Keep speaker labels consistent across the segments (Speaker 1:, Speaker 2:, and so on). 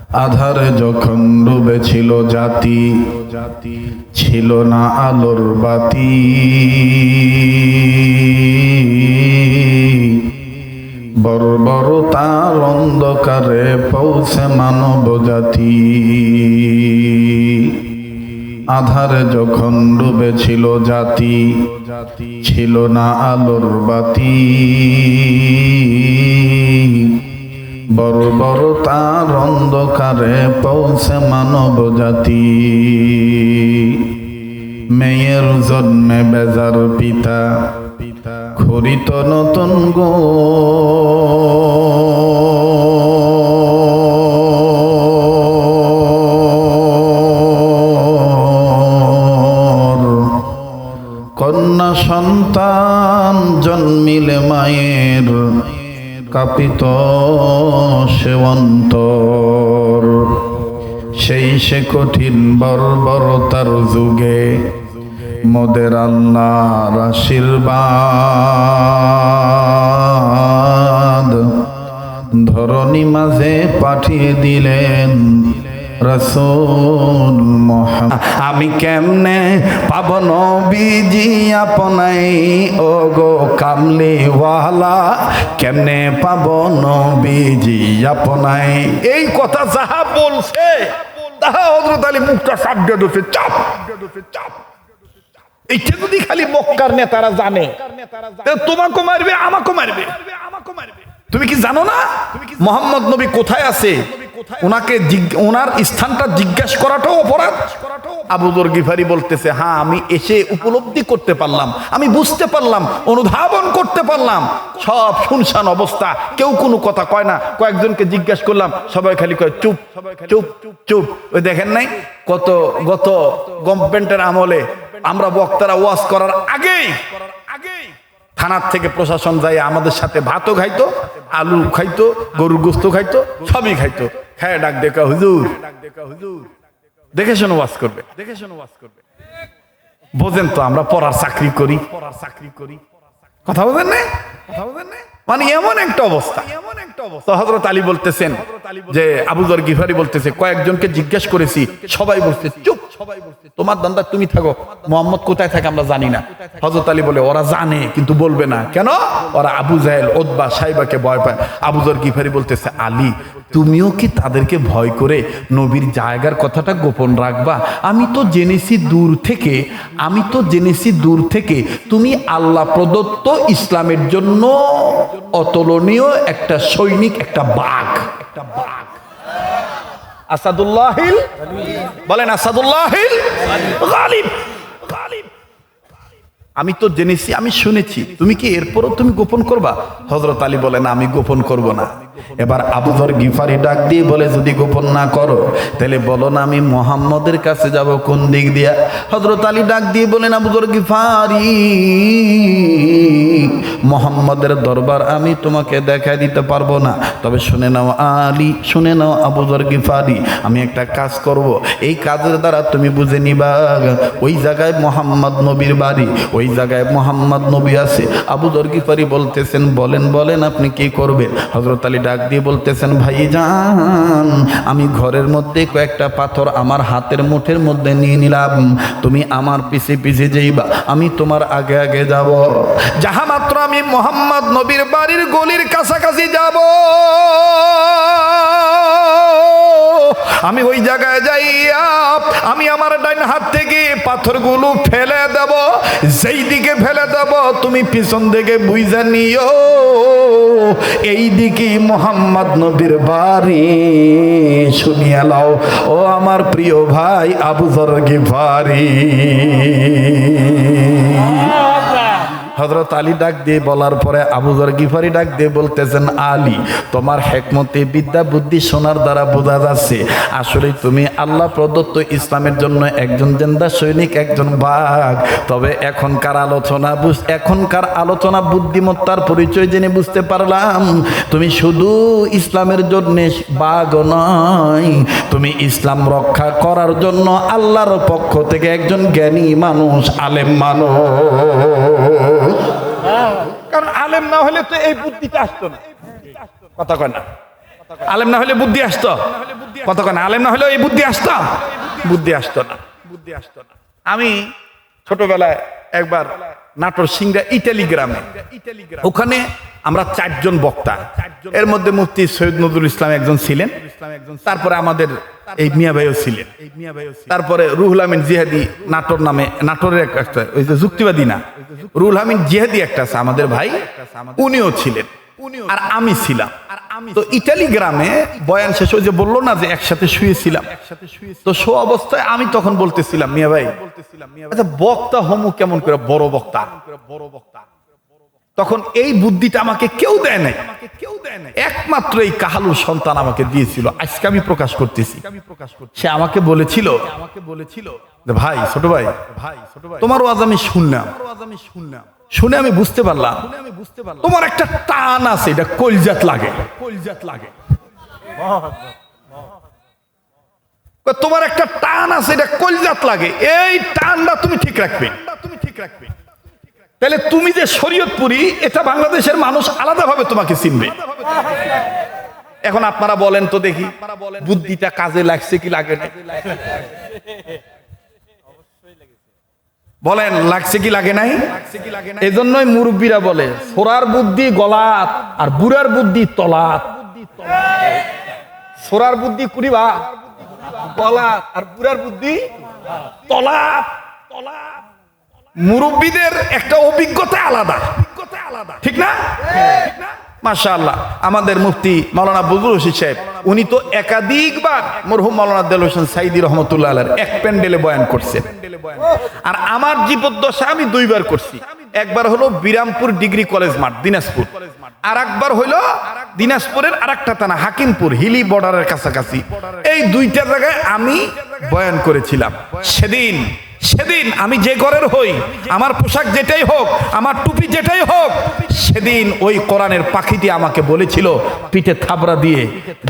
Speaker 1: আধারে যখন ডুবেছিল জাতি, ছিল না আলোর বাতি। বর্বরতার অন্ধকারে পৌঁছে মানব জাতি। আধারে যখন ডুবেছিল জাতি, ছিল না আলোর বাতি। বর্বরতার অন্ধকারে পৌঁছে মানব জাতি। মেয়ের জন্মে বেজার পিতা, খরিত নতুন গো কন্যা সন্তান জন্মিলে মায়ের কাঁপিত সে অন্তর। সেই সে কঠিন বর্বরতার যুগে মোদের আল্লাহর আশীর্বাদ ধরণী মাঝে পাঠিয়ে দিলেন রাসূল মুহাম্মদ। আমি কেমনে পাব নবীজি আপনাই, ও গো কামলিওয়ালা, কেমনে পাব নবীজি আপনাই। এই কথা যাহা বলছে তাহা হযরত আলী মুখটা চাপ দিয়ে দিচ্ছে, চাপ। এইটা যদি খালি মক্কার নেতারা জানে, তোমাকে মারবে, আমাকে মারবে। তুমি কি জানো না মোহাম্মদ নবী কোথায় আছে? ওনাকে ওনার স্থানটা জিজ্ঞাসা করাটাও অপরাধ। আবু যর গিফারি বলতেছে, হ্যাঁ আমি এসে উপলব্ধি করতে পারলাম, আমি বুঝতে পারলাম, অনুধাবন করতে পারলাম। সব শুনশান অবস্থা, কেউ কোনো কথা কয় না। কয়েকজনকে জিজ্ঞাসা করলাম, সবাই খালি কয় চুপ চুপ চুপ। ওই দেখেন নাই কত গত গভর্নমেন্টের আমলে আমরা বক্তারা ওয়াজ করার আগেই থানার থেকে প্রশাসন যায় আমাদের সাথে ভাতও খাইতো, আলু খাইতো, গরুর গোস্ত খাইতো, সবই খাইতো। হ্যাঁ ডাক দেখা হুজুর, দেখে শোনো ওয়াজ করবে। বোঝেন তো আমরা পড়ার চাকরি করি, কথা বলেন না? মানে এমন একটা অবস্থা। তো হযরত আলী বলতেছেন যে আবু যর গিফারি বলতেছে, কয়েকজনকে জিজ্ঞেস করেছি, সবাই বলছে চুপ, তোমার দান্দা তুমি থাকো, মোহাম্মদ কোথায় থাকে আমরা জানি না। হযরত আলী বলে, ওরা জানে কিন্তু বলবে না। কেন? ওরা আবু জাহেল, উতবা, সাইবাকে ভয় পায়। আবু যর গিফারি বলতেছে, আলী তুমিও কি তাদেরকে ভয় করে নবীর জায়গার কথাটা গোপন রাখবা? আমি তো জেনেছি দূর থেকে তুমি আল্লাহ প্রদত্ত ইসলামের জন্য অতুলনীয় একটা সৈনিক, একটা বাঘ। আসাদুল্লাহিল, বলেন আসাদুল্লাহিল গালিব। আমি তো জেনেছি, আমি শুনেছি, তুমি কি এরপরও তুমি গোপন করবা? হযরত আলী বলেন, আমি গোপন করব না। এবার আবু যর গিফারি ডাক দিয়ে বলে, যদি গোপন না করো তাহলে বলো না আমি মুহাম্মদের কাছে যাব কোন দিক দিয়া? হযরত আলী ডাক দিয়ে বলেন, আবু যর গিফারি, মুহাম্মদের দরবার আমি তোমাকে দেখায় দিতে পারবো না, তবে শুনে নাও আলী, শুনে নাও আবু যর গিফারি, আমি একটা কাজ করব, এই কাজের দ্বারা তুমি বুঝে নিবা ওই জায়গায় মুহাম্মদ নবীর বাড়ি, ওই জায়গায় মুহাম্মদ নবী আছে। আবু যর গিফারি বলতেছেন, বলেন আপনি কি করবেন? হযরত আলী ডাক দিয়ে বলতেছেন, ভাইজান আমি ঘরের মধ্যে কয়েকটা পাথর আমার হাতের মুঠের মধ্যে নিয়ে নিলাম, তুমি আমার পিছে পিছে যাইবা, আমি তোমার আগে আগে যাব। যাহা মাত্র আমি মুহাম্মদ নবীর বাড়ির গলির কাছাকাছি যাব, আমি ওই জায়গায় যাইয়া আমি আমার ডাইন হাত থেকে পাথরগুলো ফেলে দেব। যেই দিকে ফেলে দেব তুমি পিছন দিকে বুঝা নিও এই দিকে মুহাম্মদ নবীর বাড়ি। শুনিয়া লাও ও আমার প্রিয় ভাই আবু যর গিফারি। হযরত আলী ডাক দিয়ে বলার পরে আবু যর গিফারি ডাক দিয়ে বলতেছেন, আলী তোমার হিকমতে বিদ্যা বুদ্ধি শোনার দ্বারা বোঝা যাচ্ছে আসলে তুমি আল্লাহ প্রদত্ত ইসলামের জন্য একজন জিন্দা সৈনিক, একজন বাঘ। তবে এখনকার আলোচনা বুদ্ধিমত্তার পরিচয় জেনে বুঝতে পারলাম তুমি শুধু ইসলামের জন্য বাঘ নয়, তুমি ইসলাম রক্ষা করার জন্য আল্লাহর পক্ষ থেকে একজন জ্ঞানী মানুষ, আলেম মানুষ। কারণ আলেম না হলে তো এই বুদ্ধিটা আসতো না, কথা কয় না। আলেম না হলে বুদ্ধি আসতো? কতক্ষণ আলেম না হলে এই বুদ্ধি আসতো? বুদ্ধি আসতো না। আমি ছোটবেলায় একবার নাটোর সিংড়া ইটালি গ্রামে, ওখানে আমরা 4 জন বক্তা, এর মধ্যে মুফতি সৈয়দ নজরুল ইসলাম একজন ছিলেন, তারপরে আমাদের এই মিয়া ভাইও ছিলেন, তারপরে রুহুল আমিন জিহাদি নাটোর নামে, নাটোরের একটা ওই যে যুক্তিবাদী না, রুহুল আমিন জিহাদি একটা আছে আমাদের ভাই, উনিও ছিলেন, আর আমি ছিলাম। তো ইটালি গ্রামে বয়ান শেষ হয়ে যে বললো না যে একসাথে শুয়েছিলাম, তো শো অবস্থায় আমি তখন বলতেছিলাম, মিয়া ভাই আচ্ছা বক্তা হমু কেমন করে বড় বক্তা? তখন এই বুদ্ধিটা আমাকে কেউ দেয় নাই, একমাত্র এই কাহালুর সন্তান আমাকে দিয়েছিল, আজকে আমি প্রকাশ করতেছি। সে আমাকে বলেছিল ভাই ছোট ভাই তোমার ওয়াজ আমি শুনলাম, শুনে আমি বুঝতে পারলাম তোমার একটা টান আছে, এটা কলজাত লাগে। তোমার একটা টান আছে, এটা কলজাত লাগে, এই টানটা তুমি ঠিক রাখবে। তাহলে তুমি যে শরীয়তপুরি, এটা বাংলাদেশের মানুষ আলাদাভাবে তোমাকে চিনবে। এখন আপনারা বলেন তো দেখি, বুদ্ধিটা কাজে লাগছে কি লাগে না? বলেন লাগছে কি লাগে নাই? এই জন্যই মুরব্বীরা বলে ছোড়ার বুদ্ধি গলাত আর বুড়ার বুদ্ধি তলাত। ছোড়ার বুদ্ধি কুড়িবা গলাত আর বুড়ার বুদ্ধি তলাত। মুরব্বীদের একটা অভিজ্ঞতা আলাদা, ঠিক না? মাশাআল্লাহ, আমাদের মুফতি মাওলানা বজলুল হোসেন সাহেব, উনি তো একাধিকবার মরহুম মাওলানা দেলোয়ার হোসেন সাইদি রহমতুল্লাহ আলাইহির এক প্যান্ডেলে বয়ান করছেন। আর আমার জীবদ্দশা আমি 2 বার করছি। একবার হলো বিরামপুর ডিগ্রি কলেজ মাঠ দিনাজপুর, আর একবার হলো দিনাজপুরের আরেকটা থানা হাকিমপুর হিলি বর্ডারের কাছাকাছি। এই 2টা জায়গায় আমি বয়ান করেছিলাম। সেদিন আমি যে ঘরের হই, আমার পোশাক যেটাই হোক, আমার টুপি যেটাই হোক, সেদিন ওই কোরআনের পাখিটি আমাকে বলেছিল পিঠে থাবড়া দিয়ে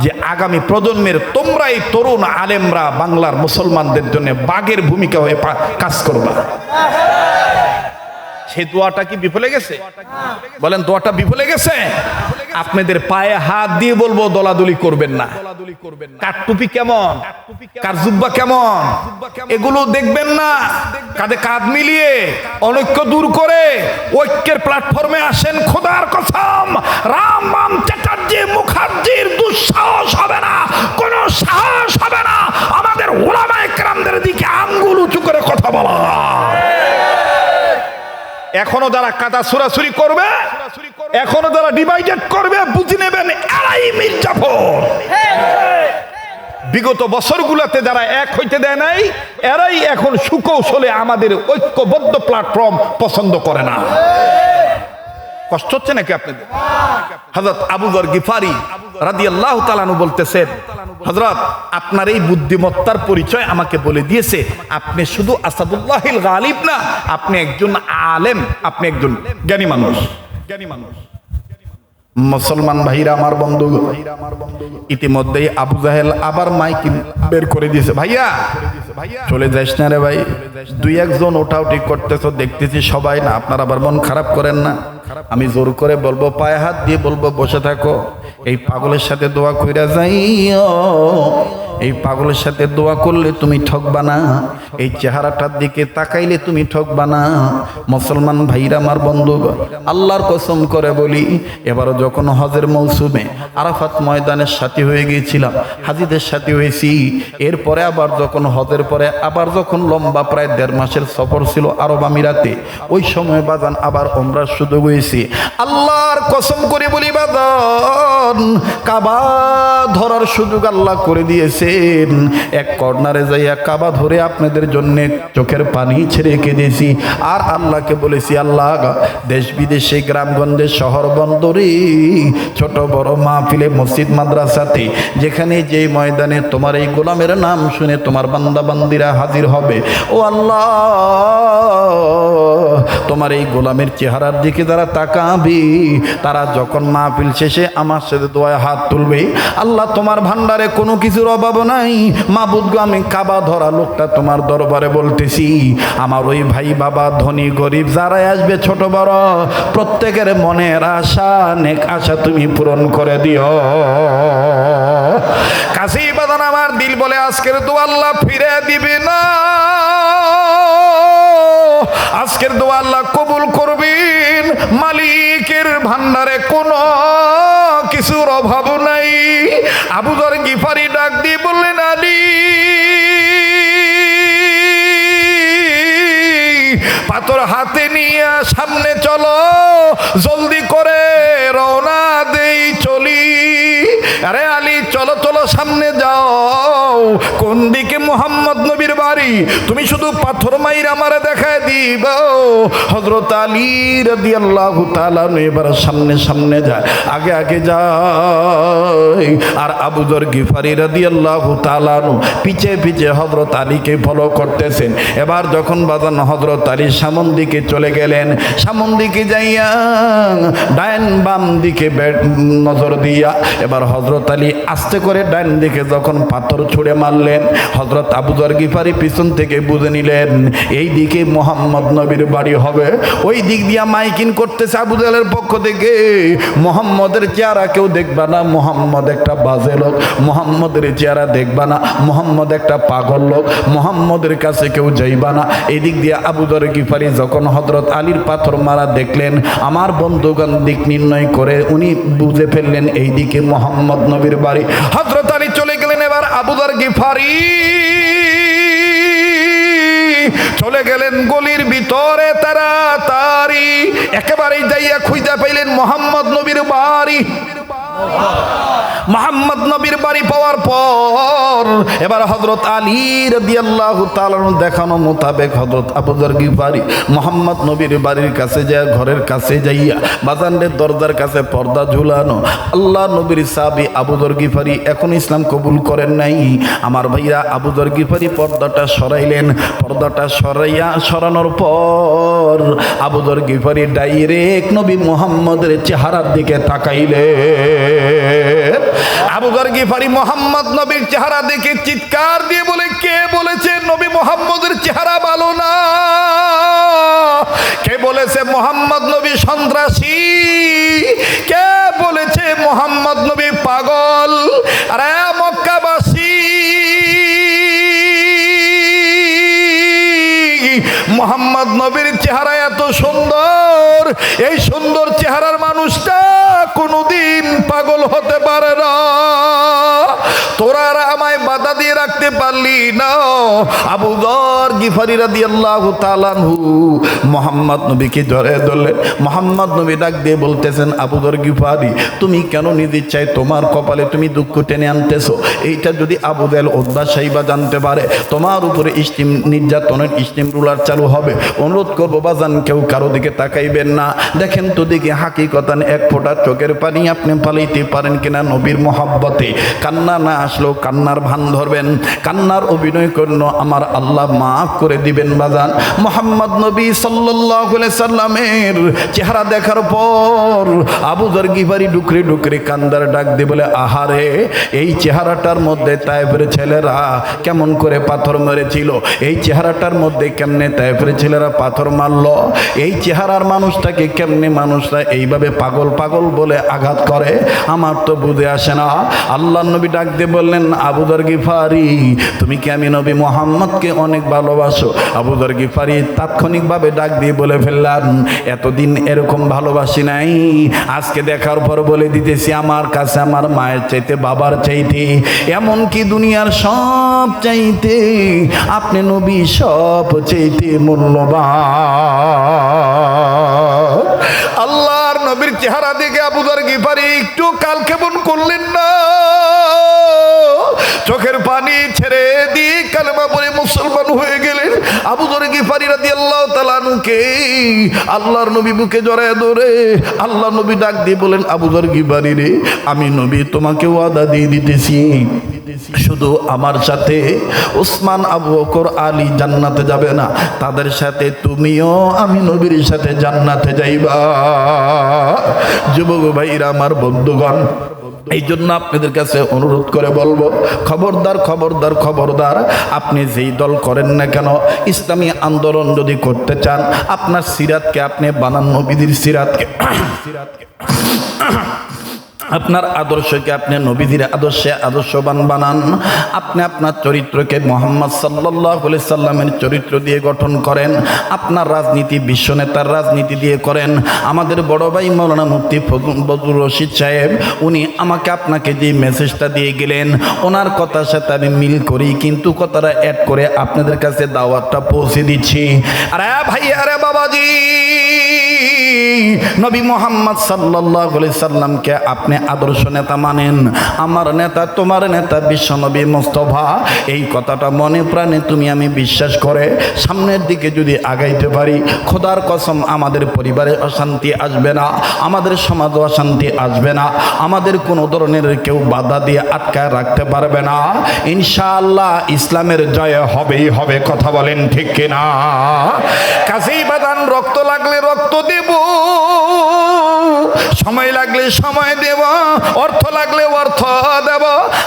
Speaker 1: যে আগামী প্রজন্মের তোমরা এই তরুণ আলেমরা বাংলার মুসলমানদের জন্য বাঘের ভূমিকা হয়ে কাজ করবা। সেই দোয়াটা কি বিফলে গেছে? বলেন দোয়াটা বিফলে গেছে? আপনাদের পায়ে হাত দিয়ে বলবো দলাদলি করবেন না। কার টুপি কেমন, কার জুব্বা কেমন, এগুলো দেখবেন না। কাঁধে কাঁধ মিলিয়ে অনৈক্য দূর করে ঐক্যের প্ল্যাটফর্মে আসেন। খোদার কসম, রাম বাম চ্যাটার্জি মুখার্জির দুঃসাহস হবে না, কোন সাহস হবে না আমাদের উলামায়ে কেরামদের দিকে আঙ্গুল উঁচু করে কথা বলা। এখনো যারা কাদা ছুরাছুরি করবে, এখনো যারা ডিভাইডেড করবে, বুঝে নেবেন এরাই মীর জাফর। বিগত বছরগুলোতে যারা এক হইতে দেয় নাই, এরাই এখন সুকৌশলে আমাদের ঐক্যবদ্ধ প্ল্যাটফর্ম পছন্দ করে না। কষ্ট হচ্ছে নাকি আপনাদের? হযরত আবু যর গিফারি রাদিয়াল্লাহু তাআলা আনহু বলতেছেন, হযরত আপনার এই বুদ্ধিমত্তার পরিচয় আমাকে বলে দিয়েছে, আপনি শুধু আসাদুল্লাহিল গালিব না, আপনি একজন আলেম, আপনি একজন জ্ঞানী মানুষ। মুসলমান ভাইরা আমার বন্ধু, ইতিমধ্যেই আবু জাহেল আবার মাইক বের করে দিয়েছে, ভাইয়া চলে যাস না রে ভাই, 2-1 জন ওঠাউটি করতেছো দেখতেছি সবাই, না আপনার আবার মন খারাপ করেন না। আমি জোর করে বলবো, পায়ে হাত দিয়ে বলবো বসে থাকো, এই পাগলের সাথে দোয়া কইরা যাইও। এই পাগলের সাথে দোয়া করলে তুমি ঠকবা না, এই চেহারাটার দিকে তাকাইলে তুমি ঠকবা না। মুসলমান ভাইরা আমার বন্ধু, আল্লাহর কসম করে বলি, এবারও যখন হজের মৌসুমে আরাফাত ময়দানের সাথী হয়ে গিয়েছিলাম, হাজিদের সাথী হয়েছি, এরপরে আবার যখন হজের পরে আবার যখন লম্বা প্রায় 1.5 মাসের সফর ছিল আরব আমিরাতে, ওই সময় বাজান আবার ওমরার সুযোগ হয়েছি। আল্লাহর কসম করে বলি বাজান, কাবা ধরার সুযোগ আল্লাহ করে দিয়েছে। এক কর্নারে যাইয়া কাবা ধরে আপনাদের জন্য চোখের পানি ছেড়ে কেঁদেছি, আর আল্লাহকে বলেছি, আল্লাহ দেশ বিদেশে গ্রামগঞ্জে শহর বন্দরে ছোট বড় মাহফিলে মসজিদ মাদ্রাসাতে যেখানে যেই ময়দানে তোমার এই গোলামের নাম শুনে তোমার বান্দা বান্দিরা হাজির হবে, ও আল্লাহ তোমার এই গোলামের চেহারার দিকে যারা তাকাবি, তারা যখন মাহফিল শেষে আমার সাথে দোয়ায় হাত তুলবে, আল্লাহ তোমার ভান্ডারে কোনো কিছুর অভাব নাই। মাবুদ গো, আমি কাবা ধরা লোকটা তোমার দরবারে বলতেছি, আমার ওই ভাই বাবা ধনী গরিব যারাই আসবে ছোট বড় প্রত্যেকের মনের আশা নেক আশা তুমি পূরণ করে দিও। কাশি বাদান আমার দিল বলে আজকের দোয়া আল্লাহ ফিরে দিবে না, আজকের দোয়া আল্লাহ কবুল করবেন। মালিকের ভান্ডারে কোনো কিছুর অভাব নাই। আবু যর গিফারি ডাক দিয়ে বললেন, আলী পাথর হাতে নিয়ে সামনে চলো, জলদি করে রওনা দেই চলি। আরে আলী চলো চলো সামনে যাও। কোন দিকে? মুহাম্মদ নবীর বাড়ি। তুমি শুধু পাথর মাইর আমারে দেখায় দিব। হযরত আলী রাদিয়াল্লাহু তাআলা এবার সামনে সামনে যায়, আগে আগে যায়। আর আবু যর গিফারি রাদিয়াল্লাহু তাআলা পিছে পিছে হযরত আলীকে ফলো করতেছেন। এবার যখন বাজান হযরত আলী সামন দিকে চলে গেলেন, সামন দিকে যাইয়া ডাইন বাম দিকে নজর দিয়া এবার হযরত আলী আস্তে করে ডাইন দিকে যখন পাথর ছুঁড়ে মারলেন, হযরত আবু যর গিফারি পিছন থেকে বুঝে নিলেন এই দিকে মুহাম্মদ নবীর বাড়ি হবে। ওই দিক দিয়া মাইকিং করতেছে আবু জাহেলের পক্ষ থেকে, মুহাম্মদের চেহারা কেউ দেখবা না, মুহাম্মদ একটা বাজে লোক, মুহাম্মদের চেহারা দেখবা না, মুহাম্মদ একটা পাগল লোক, মুহাম্মদের কাছে কেউ যাইবা না। এই দিক দিয়ে আবু যর গিফারি যখন হযরত আলীর পাথর মারা দেখলেন, আমার বন্ধুগণ দিক নির্ণয় করে উনি বুঝে ফেললেন এই দিকে মুহাম্মদ নবীর বাড়ি। হযরত আলী চলে গেলেন। এবার আবু যর গিফারি চলে গেলেন গলির ভিতরে তাড়াতাড়ি, একেবারেই যাইয়া খুঁজে পাইলেন মুহাম্মদ নবীর বাড়ি। মুহাম্মদ নবীর বাড়ি পাওয়ার পর এবার হযরত আলী রাদিয়াল্লাহু তাআলা দেখানো মোতাবেক হযরত আবু যর গিফারি মুহাম্মদ নবীর বাড়ির কাছে যায়, ঘরের কাছে যাইয়া বাজানের দরজার কাছে পর্দা ঝুলানো। আল্লাহ নবীর সাহাবী আবু যর গিফারি এখন ইসলাম কবুল করেন নাই। আমার ভাইরা আবু যর গিফারি পর্দাটা সরাইলেন। পর্দাটা সরানোর পর আবু যর গিফারি ডাইরেক্ট নবী মুহাম্মদের চেহারার দিকে তাকাইলেন। আবু যর গিফারি মুহাম্মদ নবীর চেহারা দেখে চিৎকার দিয়ে বলে, কে বলেছে নবী মুহাম্মদের চেহারা ভালো না? কে বলেছে মুহাম্মদ নবী সন্ত্রাসী? কে বলেছে মুহাম্মদ নবী পাগল? আরে মক্কাবাসী, মুহাম্মদ নবীর চেহারা এত সুন্দর, এই সুন্দর চেহারার মানুষটা কোনোদিন পাগল হতে পারে না। তোরা আমায় বাধা দিয়ে রাখতে পারলি না। আবু যর গিফারি রাদিয়াল্লাহু তাআলা আনহু মুহাম্মদ নবীকে জড়িয়ে ধরলেন। মুহাম্মদ নবী ডাক দিয়ে বলতেছেন, আবু যর গিফারি তুমি কেন নিজের চাই তোমার কপালে তুমি দুঃখ টেনে আনতেছো? এইটা যদি আবু জাহেল উতবা সাইবা জানতে পারে তোমার উপরে স্টিম নির্যাতনের স্টিম রুলার চালু হবে। অনুরোধ করবো বাজান কেউ কারো দিকে তাকাইবেন না। দেখেন তো দেখি হাকিকতান এক ফোঁটা চোখের পানি আপনি পালাইতে পারেন কিনা নবীর মহব্বতে। কান্না না আসলেও কান্নার ভান ধরবেন, কান্নার অভিনয় করল, আমার আল্লাহ মাফ করে দিবেন বাজান। মুহাম্মদ নবী সাল্লাল্লাহু আলাইহি সাল্লামের চেহারা দেখার পর আবু যর গিফারি ডুকরে ডুকরে কান্দার ডাক দিয়ে বলে, আহারে এই চেহারাটার মধ্যে তায়েফের ছেলেরা কেমন করে পাথর মেরেছিল, এই চেহারাটার মধ্যে কেমনে তায়েফের ছেলেরা পাথর মারলো, এই চেহারার মানুষটাকে কেমনে মানুষরা এইভাবে পাগল পাগল বলে আঘাত করে, আমার তো বুঝে আসে না। আল্লাহ নবী ডাক দিয়ে বললেন, আবু যর গিফারি তুমি কি আমি নবী মুহাম্মদকে অনেক ভালোবাসো? আবু যর গিফারি তাৎক্ষণিকভাবে ডাক দিয়ে বলে ফেললেন, এতদিন এরকম ভালোবাসি নাই, আজকে দেখার পর বলে দিতেছি আমার কাছে আমার মায়ের চাইতে বাবার চাইতে এমনকি দুনিয়ার সব চাইতে আপনি নবী সব চাইতে মূল্যবান। আল্লাহর নবীর চেহারা দেখে আবু যর গিফারি একটু কালক্ষেপণ করলেন না, চোখের পানি ছেড়ে দিয়ে কালেমা পড়ে মুসলমান হয়ে গেলেন। আবু যর গিফারি রাদিয়াল্লাহু তাআলা আনহুকে আল্লাহর নবী বুকে জড়ায় ধরে আল্লাহ নবী ডাক দিয়ে বলেন, আবু যর গিফারি রে, আমি নবী তোমাকে ওয়াদা দিয়ে দিতেছি, শুধু আমার সাথে ওসমান আবু বকর আলী জান্নাতে যাবে না, তাদের সাথে তুমিও আমি নবীর সাথে জান্নাতে যাইবা। যুবক ভাইরা আমার বন্ধুগণ, এই জন্য আপনাদের কাছে অনুরোধ করে বলবো, খবরদার খবরদার খবরদার, আপনি যেই দল করেন না কেন, ইসলামী আন্দোলন যদি করতে চান, আপনার সিরাতকে আপনি বানান নবীদের সিরাতকে, আপনার আদর্শকে আপনি নবীদের আদর্শে আদর্শবান বানান। আপনি আপনার চরিত্রকে মুহাম্মদ সাল্লাল্লাহু আলাইহি সাল্লামের চরিত্র দিয়ে গঠন করেন। আপনার রাজনীতি বিশ্ব নেতার রাজনীতি দিয়ে করেন। আমাদের বড় ভাই মাওলানা মুফতি ফজলুর রশিদ সাহেব, উনি আমাকে আপনাকে যে মেসেজটা দিয়ে গেলেন, ওনার কথার সাথে আমি মিল করি, কিন্তু কথাটা অ্যাড করে আপনাদের কাছে দাওয়াতটা পৌঁছে দিচ্ছি। আরে ভাই, আরে বাবাজি, নবী মুহাম্মদ সাল্লাল্লাহু আলাইহি সাল্লামকে আপনি আদর্শ নেতা মানেন। আমার নেতা, তোমার নেতা বিশ্ব নবী মুস্তাফা, এই কথাটা মনে প্রাণে তুমি আমি বিশ্বাস করে সামনের দিকে যদি আগাইতে পারি, খোদার কসম আমাদের পরিবারে অশান্তি আসবে না, আমাদের সমাজে অশান্তি আসবে না, আমাদের কোনো ধরনের কেউ বাধা দিয়ে আটকায় রাখতে পারবে না। ইনশাআল্লাহ ইসলামের জয় হবেই হবে। কথা বলেন ঠিক কিনা? কাছেই বাদান, রক্ত লাগলে রক্ত দেব, সময় লাগলে সময় দেব, অর্থ লাগলে অর্থ দেব।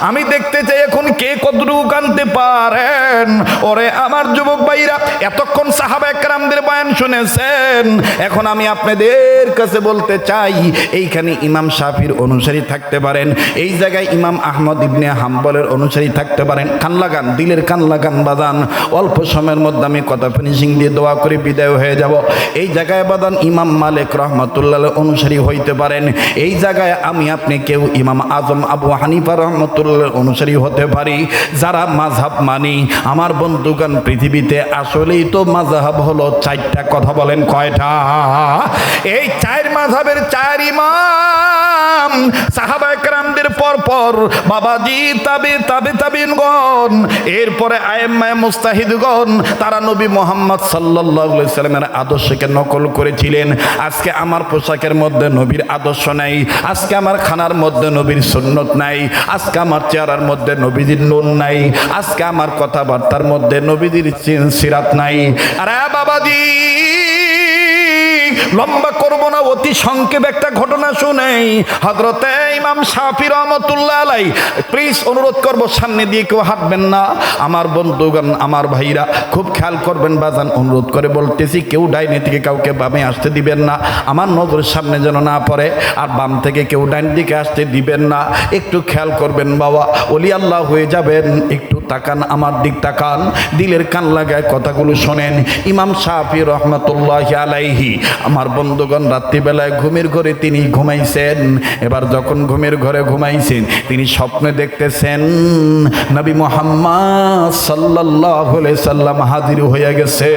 Speaker 1: আমি দেখতে চাই এখন কে কতটুকু আনতে পারেন। ওরে আমার যুবক ভাইরা, এতক্ষণ সাহাবায়ে কেরামদের বয়ান শুনেছেন, এখন আমি আপনাদের কাছে বলতে চাই, এইখানে ইমাম শাফির অনুসারী থাকতে পারেন, এই জায়গায় ইমাম আহমদ ইবনে হাম্বলের অনুসারী থাকতে পারেন। কান লাগান, দিলের কান লাগান বাদান। অল্প সময়ের মধ্যে আমি কথা ফিনিশিং দিয়ে দোয়া করে বিদায় হয়ে যাব। এই জায়গায় বাদান ইমাম মালিক রহমতুল্লাহ অনুসারী হইতে পারেন। এই জায়গায় আমি আপনি কেউ ইমাম আজম আবু হানিফা রহমতুল্লাহ অনুসারী হতে পারি। যারা মাযহাব মানি, আমার বন্ধুগণ, পৃথিবীতে আসলেই তো মাযহাব হলো চারটা। কথা বলেন কয়টা? এই চার মাযহাবের চার ইমাম সাহাবায়ে কেরামদের পর পর বাবাজি তাবিঈনগণ, এরপরে আইম্মায়ে মুজতাহিদগণ, তারা নবী মুহাম্মদ সাল্লাল্লাহু আলাইহি সাল্লামের আদর্শকে নকল করেছিলেন। আজকে আমার পোশাকের মধ্যে নবীর আদর্শ নাই, আজকে আমার খানার মধ্যে নবীর সুন্নত নাই, আজকে আমার চেহারার মধ্যে নবীজির নূর নাই, আজকে আমার কথাবার্তার মধ্যে নবীজির সিরাত নাই। আরে বাবাজি, লম্বা করব না, অতি সংক্ষেপ একটা ঘটনা শুনেই। হযরতে ইমাম শাফি রহমতুল্লাহ আলাইহি, প্লিজ অনুরোধ করব সামনে দিয়ে কেউ হাঁটবেন না। আমার বন্ধুগণ, আমার ভাইরা, খুব খেয়াল করবেন বাজান, অনুরোধ করে বলতেছি, কেউ ডাইনে থেকে কাউকে বামে আসতে দিবেন না, আমার নজরের সামনে যেন না পড়ে, আর বাম থেকে কেউ ডাইন দিকে আসতে দিবেন না। একটু খেয়াল করবেন বাবা, ওলি আল্লাহ হয়ে যাবেন। একটু তাকান, আমার দিক তাকান, দিলের কান লাগায় কথাগুলো শোনেন। ইমাম শাফি রহমতুল্লাহি আলাইহি, আমার বন্ধুগণ, রাত্রিবেলায় ঘুমের ঘরে তিনি ঘুমাইছেন। এবার যখন ঘুমের ঘরে ঘুমাইছেন, তিনি স্বপ্নে দেখতেছেন নবী মুহাম্মদ সাল্লাল্লাহু আলাইহি সাল্লাম হাজির হয়ে গেছে।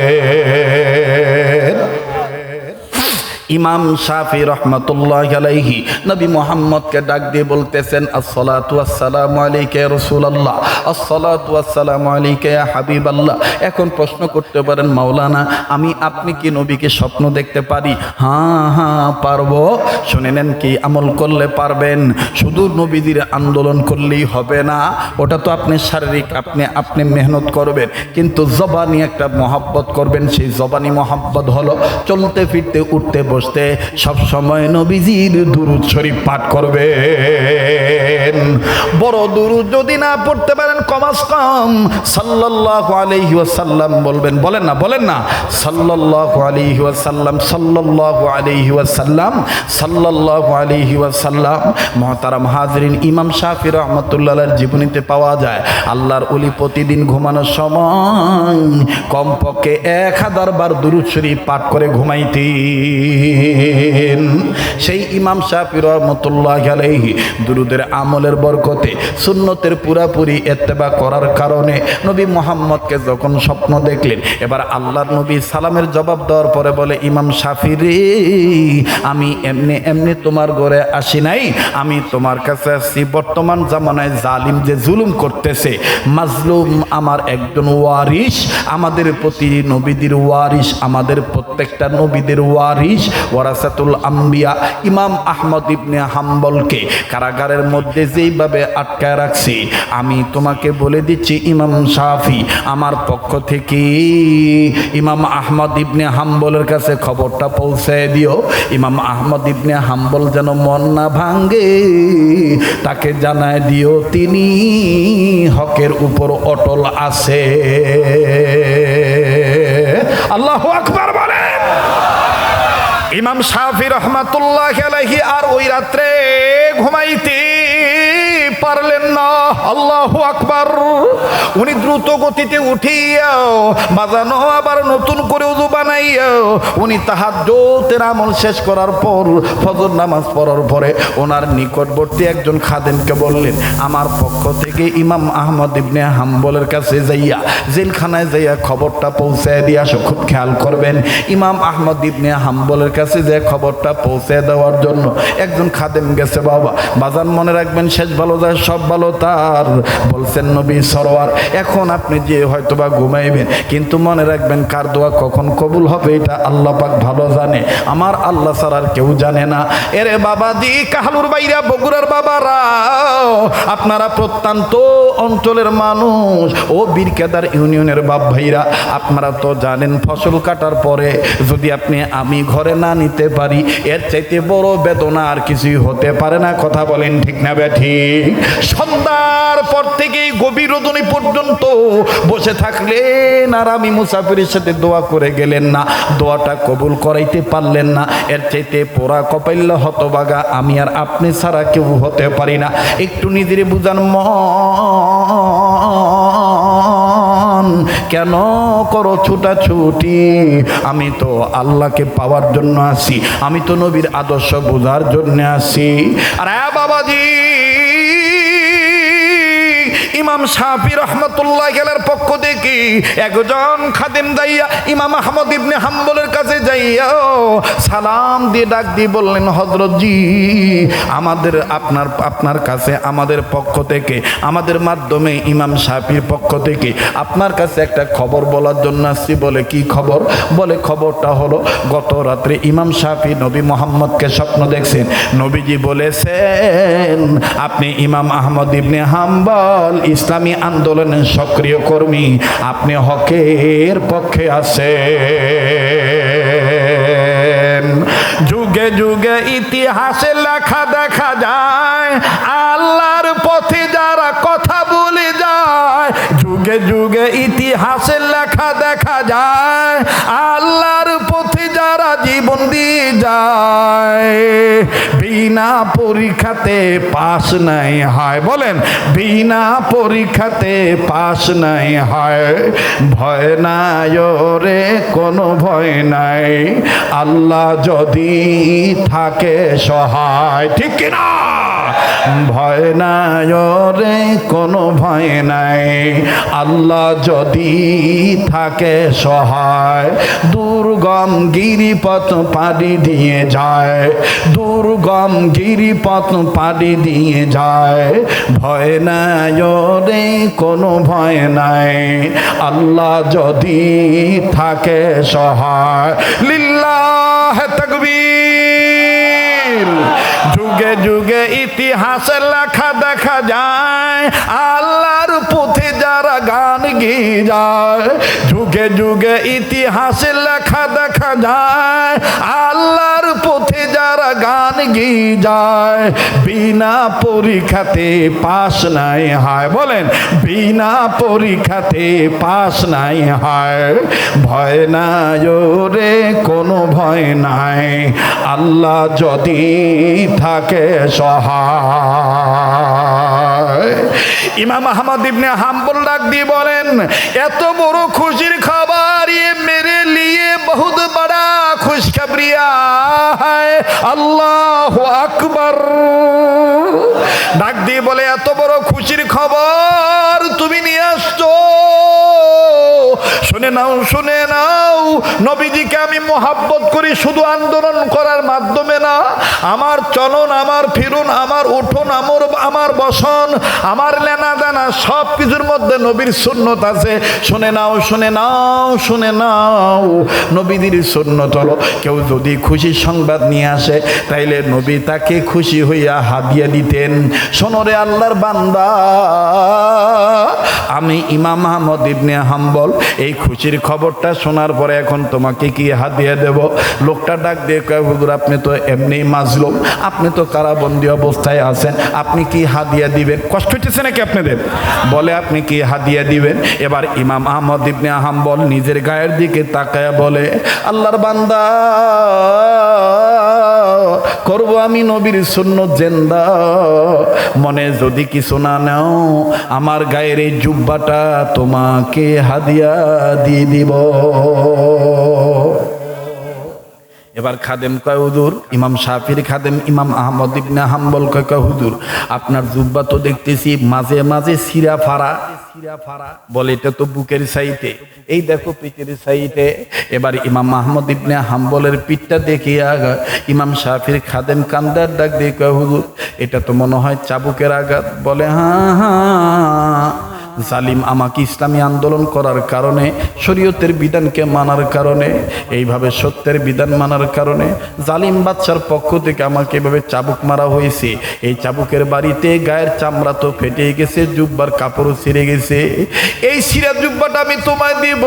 Speaker 1: ইমাম শাফি রহমতুল্লাহ আলাইহি নবী মুহাম্মদকে ডাক দিয়ে বলতেছেন, আসসালাতু আসসালামু আলাইকা ইয়া রাসূলুল্লাহ, আসসালাতু আসসালামু আলাইকা ইয়া হাবিবাল্লাহ। এখন প্রশ্ন করতে পারেন, মাওলানা, আমি আপনি কি নবীকে স্বপ্ন দেখতে পারি? হ্যাঁ হ্যাঁ পারবো। শুনে নেন, কি আমল করলে পারবেন? শুধু নবীদের আন্দোলন করলেই হবে না, ওটা তো আপনি শারীরিক, আপনি মেহনত করবেন, কিন্তু জবানি একটা মহাব্বত করবেন। সেই জবানি মহাব্বত হলো চলতে ফিরতে উঠতে বসতে সব সময় নবীজির দুরূদ শরীফ পাঠ করবেন। বড় দুরূদ যদি না পড়তে পারেন, কমাস কম সাল্লাল্লাহু আলাইহি ওয়াসাল্লাম বলবেন। বলেন না সাল্লাল্লাহু আলাইহি ওয়াসাল্লাম, সাল্লাল্লাহু আলাইহি ওয়াসাল্লাম, সাল্লাল্লাহু আলাইহি ওয়াসাল্লাম। মুহতারাম হাজরিন, ইমাম শাফি রাহমাতুল্লাহ আলাইহির জীবনীতে পাওয়া যায়, আল্লাহর ওলি প্রতিদিন ঘুমানোর সময় কমপক্ষে 1000 বার দুরূদ শরীফ পাঠ করে ঘুমাইতেন। সেই ইমাম শাফি রাহমাতুল্লাহি আলাইহি দুরূদের আমলের বরকতে, সুন্নতের পুরাপুরি ইত্তেবা করার কারণে নবী মুহাম্মদকে যখন স্বপ্ন দেখলেন, এবার আল্লাহর নবী সালামের জবাব দেওয়ার পরে বলে, ইমাম শাফি রে, আমি এমনি তোমার ঘরে আসি নাই, আমি তোমার কাছে আসছি বর্তমান জামানায় জালিম যে জুলুম করতেছে, মাজলুম আমার একজন ওয়ারিস, আমাদের প্রতি নবীদের ওয়ারিস, আমাদের প্রত্যেকটা নবীদের ওয়ারিস, ওয়ারাসাতুল আম্বিয়া ইমাম আহমদ ইবনে হাম্বলকে কারাগারের মধ্যে যেইভাবে আটকায় রাখছি, আমি তোমাকে বলে দিচ্ছি ইমাম শাফি আমার পক্ষ থেকে ইমাম আহমদ ইবনে হাম্বলের কাছে খবরটা পৌঁছায় দিও। ইমাম আহমদ ইবনে হাম্বল যেন মন না ভাঙ্গে, তাকে জানায় দিও তিনি হকের উপর অটল আছে। আল্লাহু আকবার বলেন। ইমাম শাফি রহমাতুল্লাহ আলাইহি আর ওই রাত্রে ঘুমাইতে পারলেন না। আল্লাহু আকবার। উনি দ্রুত গতিতে উঠিয়াও বাজানো আবার নতুন করে ওযু বানাইয়াও উনি তাহাজ্জুদের আমল শেষ করার পর ফজর নামাজ পড়ার পরে ওনার নিকটবর্তী একজন খাদেমকে বললেন, আমার পক্ষ থেকে ইমাম আহমদ ইবনে হাম্বলের কাছে যাইয়া জেলখানায় যাইয়া খবরটা পৌঁছায় দিয়ে আসো। খুব খেয়াল করবেন, ইমাম আহমদ ইবনে হাম্বলের কাছে যে খবরটা পৌঁছে দেওয়ার জন্য একজন খাদেম গেছে। বাবা বাজান মনে রাখবেন, শেষ ভালো যায় সব ভালো তার। বলছেন নবী সরওয়ার, এখন আপনি যে হয়তোবা ঘুমাইবেন, কিন্তু মনে রাখবেন কার দোয়া কখন কবুল হবে এটা আল্লাহ পাক ভালো জানে, আমার আল্লাহ ছাড়া আর কেউ জানে না। এরে বাবাজি, কাহালুর বাইরা বগুড়ার বাবারা, আপনারা প্রত্যন্ত অঞ্চলের মানুষ, ও বীরকেদার ইউনিয়নের বাপ ভাইরা, আপনারা তো জানেন ফসল কাটার পরে যদি আমি ঘরে না নিতে পারি, এর চাইতে বড় বেদনা আর কিছুই হতে পারে না। কথা বলেন ঠিক না ঠিক? সন্ধ্যার পর থেকেই গভীর রজনী পর্যন্ত বসে থাকলেন আর আমি মুসাফিরের সাথে দোয়া করে গেলেন না, দোয়াটা কবুল করাইতে পারলেন না। এর চাইতে পোড়া কপাইল হতবাগা আমি আর আপনি ছাড়া কেউ হতে পারি না। একটু নিজের বুঝান, মন কেন করো ছুটাছুটি? আমি তো আল্লাহকে পাওয়ার জন্য আসি, আমি তো নবীর আদর্শ বোঝার জন্য আসি। আর বাবাজি, ইমাম শাফি রহমাতুল্লাহ আলাইহির পক্ষ থেকে একজন খাদেম যাইয়া ইমাম আহমদ ইবনে হাম্বলের কাছে যাইয়া সালাম দিয়ে ডাক দিয়ে বললেন, হযরত জি, আমাদের আপনার কাছে আমাদের পক্ষ থেকে, আমাদের মাধ্যমে ইমাম শাফির পক্ষ থেকে আপনার কাছে একটা খবর বলার জন্য আসছি। বলে কি খবর? বলে খবরটা হলো গত রাত্রে ইমাম শাফি নবী মুহাম্মদকে স্বপ্ন দেখছেন। নবীজি বলেছেন আপনি ইমাম আহমদ ইবনে হাম্বল ইসলামী আন্দোলনের সক্রিয় কর্মী, আপনি হকের পক্ষে আছেন। যুগে যুগে ইতিহাসে লেখা দেখা যায়, আল্লাহর পথে যারা কথা বলে যায়। যুগে যুগে ইতিহাসে লেখা দেখা যায়, আল্লাহর পথে যারা জীবন দিয়ে যায়। বিনা পরীক্ষাতে পাস নাই হয়, বলেন বিনা পরীক্ষাতে পাস নাই হয়। ভয় নাই রে কোনো ভয় নাই, আল্লাহ যদি থাকে সহায়। ঠিক কিনা? ভয় নাই রে কোনো ভয় নাই, আল্লাহ যদি থাকে সহায়। দুর্গম গিরিপথ পাড়ি দিয়ে যায়, দুর্গম গিরিপথ পাড়ি দিয়ে যায়। ভয় নাই রে কোনো ভয় নাই, আল্লাহ যদি থাকে সহায়। লিল্লাহ তাকবীর। যুগে যুগে ইতিহাসে লেখা দেখা যায়, আল্লাহর পথে যারা গান গেয়ে যায়। যুগে যুগে ইতিহাসে লেখা দেখা যায়, আল্লাহর পথে যারা গান গেয়ে যায়। বিনা পরীক্ষাতে পাস নাই হয়, বলেন বিনা পরীক্ষাতে পাস নাই হয়। ভয় নাই রে কোনো ভয় নাই, আল্লাহ যদি থাকে সহায়। ইমাম আহমদ ইবনে হাম্বল ডাক দিয়ে বলেন, এত বড় খুশির খবর ये मेरे लिए बहुत बड़ा खुशखबरी है। আল্লাহু আকবার। ডাক দিয়ে বলে, এত বড় খুশির খবর তুমি নিয়ে আসছো। শুনে শুনে নাও, শুনে নাও, নবীজিকে আমি মোহাব্বত করি শুধু আন্দোলন করার মাধ্যমে না। আমার চলন, আমার ফিরুন, আমার উঠুন, আমার বসন, আমার লেনা দানা সব কিছুর মধ্যে নবীর সুন্নত আছে। শুনে নাও, শুনে নাও, শুনে নাও, নবীদের সুন্নত হলো কেউ যদি খুশি সংবাদ নিয়ে আসে তাইলে নবী তাকে খুশি হইয়া হাদিয়া দিতেন। শোনো রে আল্লাহর বান্দা, আমি ইমাম আহমদ ইবনে হাম্বল এই খুশির খবরটা শোনার পরে এখন তোমাকে কি হাদিয়া দেব? লোকটা ডাক দিয়ে কয়, হুজুর আপনি তো এমনি মাজলুম, আপনি তো কারাবন্দী অবস্থায় আছেন, আপনি কি হাদিয়া দিবেন? কষ্ট হইতেছে নাকি আপনাদের? বলে আপনি কি হাদিয়া দিবেন? এবার ইমাম আহমদ ইবনে হাম্বল নিজের গায়ের দিকে তাকায়া বলে, আল্লাহর বান্দা, করব আমি নবীর সুন্নত জিন্দা, মনে যদি কিছু না নাও আমার গায়ের এই জুব্বাটা তোমাকে হাদিয়া দিয়ে দিব। এবার খাদেম কয়, হুজুর, ইমাম শাফির খাদেম ইমাম আহমদ ইবনে হাম্বল কয়, হুজুর আপনার জুব্বা তো দেখতেছি মাঝে মাঝে সিরা ফাড়া। বলে এটা তো বুকের সাইডে, এই দেখো পিঠের সাইডে। এবার ইমাম আহমদ ইবনে হাম্বলের পিঠটা দেখিয়া ইমাম শাফির খাদেম কান্দার ডাক দিয়ে কয়, হুজুর এটা তো মনে হয় চাবুকের আঘাত। বলে হ্যাঁ হ্যাঁ, জালিম আমাকে ইসলামী আন্দোলন করার কারণে, শরীয়তের বিধানকে মানার কারণে, এইভাবে সত্যের বিধান মানার কারণে জালিম বাদশার পক্ষ থেকে আমাকে এভাবে চাবুক মারা হয়েছে। এই চাবুকের বাড়িতে গায়ের চামড়া তো ফেটে গেছে, জুব্বার কাপড়ও ছিঁড়ে গেছে। এই ছিঁড়া জুব্বাটা আমি তোমায় দিব,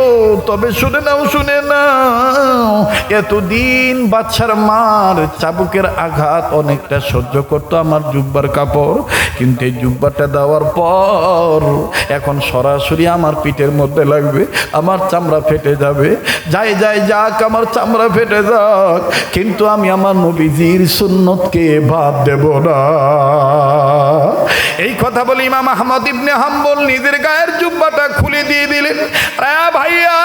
Speaker 1: তবে শুনে নাও, শুনে নাও, এতদিন বাদশার মার চাবুকের আঘাত অনেকটা সহ্য করতো আমার জুব্বার কাপড়, কিন্তু এই জুব্বাটা দেওয়ার পর এখন সরাসরি আমার পিঠের মধ্যে লাগবে, আমার চামড়া ফেটে যাবে। যাই যাই যাক, আমার চামড়া ফেটে যাক, কিন্তু আমি আমার নবীজির সুন্নতকে বাদ দেব না। এই কথা বলে ইমাম আহমদ ইবনে হাম্বল নিজের গায়ের জুব্বাটা খুলে দিয়ে দিলেন। ভাইয়া,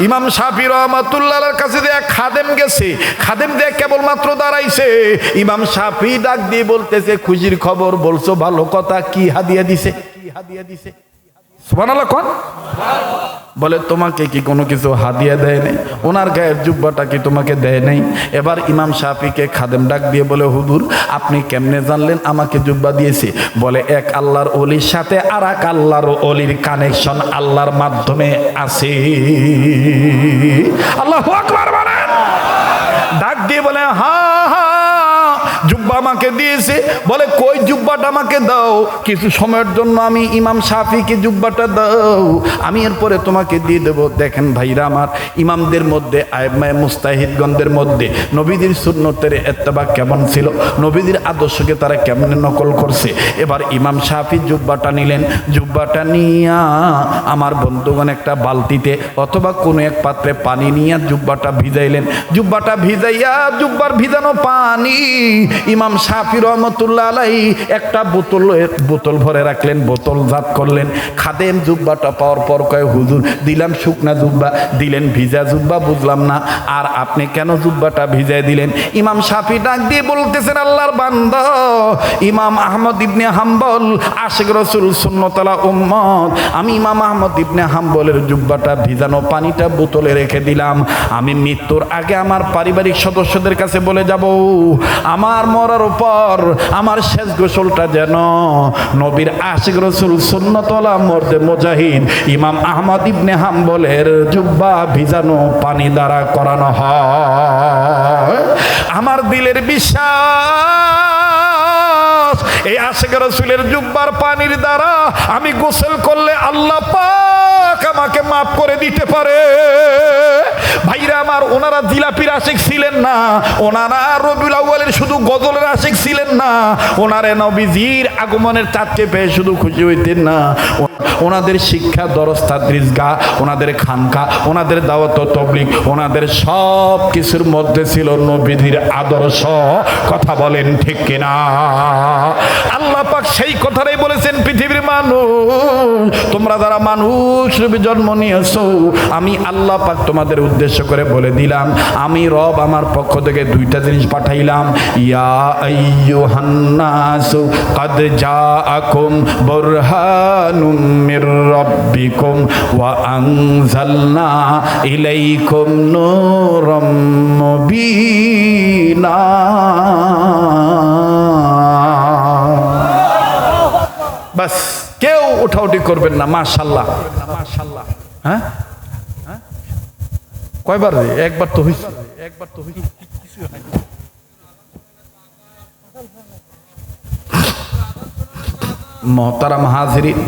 Speaker 1: ইমাম শাফি রহমাতুল্লাহর কাছে যে খাদেম গেছে, খাদেম দিয়ে কেবলমাত্র দাঁড়াইছে, ইমাম শাফি ডাক দিয়ে বলতেছে, খুশির খবর বলছো, ভালো কথা, কি হাদিয়া দিছে? কি হাদিয়া দিছে? সুবহানাল্লাহ কোন? বলে তোমাকে কি কোনো কিছু হাদিয়া দেয় নাই? ওনার গায়ের জুব্বাটা কি তোমাকে দেয় নাই? এবার ইমাম শাফিকে খাদেম ডাক দিয়ে বলে, হুজুর আপনি কেমনে জানলেন আমাকে জুব্বা দিয়েছে? বলে এক আল্লাহর ওলির সাথে আর এক আল্লাহর ওলির কানেকশন আল্লাহর মাধ্যমে আছে। আল্লাহু আকবার বলেন। ডাক দিয়ে বলে, হ্যাঁ হ্যাঁ, জুব্বা আমাকে দিয়েছে। বলে কই জুব্বাটা আমাকে দাও, কিছু সময়ের জন্য আমি ইমাম শাফিকে জুব্বাটা দাও, আমি এরপরে তোমাকে দিয়ে দেবো। দেখেন ভাইরা আমার, ইমামদের মধ্যে আইম্মায়ে মুস্তাহিদগণদের মধ্যে নবীদের সুন্নতের ইত্তেবা কেমন ছিল, নবীদের আদর্শকে তারা কেমনে নকল করছে। এবার ইমাম শাফি জুব্বাটা নিলেন, জুব্বাটা নিয়া আমার বন্ধুগণ একটা বালতিতে অথবা কোনো এক পাত্রে পানি নিয়ে জুব্বাটা ভিজাইলেন। জুব্বাটা ভিজাইয়া জুব্বার ভিজানো পানি ইমাম শাফি রহমতুল্লাহ আলাইহি একটা বোতল ভরে রাখলেন, বোতল জাত করলেন। খাদেম জুব্বাটা পাওয়ার পর কয়, হুজুর দিলাম শুকনা জুব্বা, দিলেন ভিজা জুব্বা, বুঝলাম না, আর আপনি কেন জুব্বাটা ভিজাই দিলেন? ইমাম শাফি ডাক দিয়ে বলতেছেন, আল্লাহর বান্দা, ইমাম আহমদ ইবনে হাম্বল আশিক রাসূল সুন্নতালা উম্মত, আমি ইমাম আহমদ ইবনে হাম্বলের জুব্বাটা ভিজানো পানিটা বোতলে রেখে দিলাম। আমি মৃত্যুর আগে আমার পারিবারিক সদস্যদের কাছে বলে যাব, আমার মরার উপর আমার শেষ গোসলটা যেন নবীর আশিক রাসূল সুন্নতওয়ালা মর্দে মুজাহিদ ইমাম আহমদ ইবনে হাম্বলের জুব্বা ভিজানো পানি দ্বারা করানো হয়। আমার দিলের বিশ্বাস, এই আশিক রাসূলের জুব্বার পানির দ্বারা আমি গোসল করলে আল্লাহ পাক আমাকে মাফ করে দিতে পারে। ভাইরা আমার, ওনারা জিলাপির আশিক ছিলেন না, ওনারা রবিউল আউয়ালের শুধু গজলের আশিক ছিলেন না, ওনারা নবীজির আগমনের চাঁদকে পেয়ে শুধু খুশি হইতেন না, ওনাদের শিক্ষা দরস তাদরিস গা, ওনাদের খানকা, ওনাদের দাওয়াত তাবলীগ, ওনাদের সব কিছুর মধ্যে ছিল নবীজির আদর্শ। কথা বলেন ঠিক কিনা? আল্লাহ পাক সেই কথাটাই বলেছেন, পৃথিবীর মানুষ তোমরা তোমরা যারা মানুষ রূপে জন্ম নিয়েছো, আমি আল্লাহ পাক তোমাদের উদ্দেশ্য করে বলে দিলাম, আমি রব আমার পক্ষ থেকে দুইটা জিনিস পাঠাইলাম। ইয়া আইয়ুহান নাসু ক্বাদ জাআকুম বুরহানুম মির রাব্বিকুম ওয়া আনজালনা ইলাইকুম নূরাম মুবিনা। বাস, কেউ উঠাউঠি করবেন না। মাশাআল্লাহ, মাশাআল্লাহ। হ্যাঁ, কয়বার রে? একবার তো হইছে, একবার তো হইছে। মোহতারাম হাজিরিন,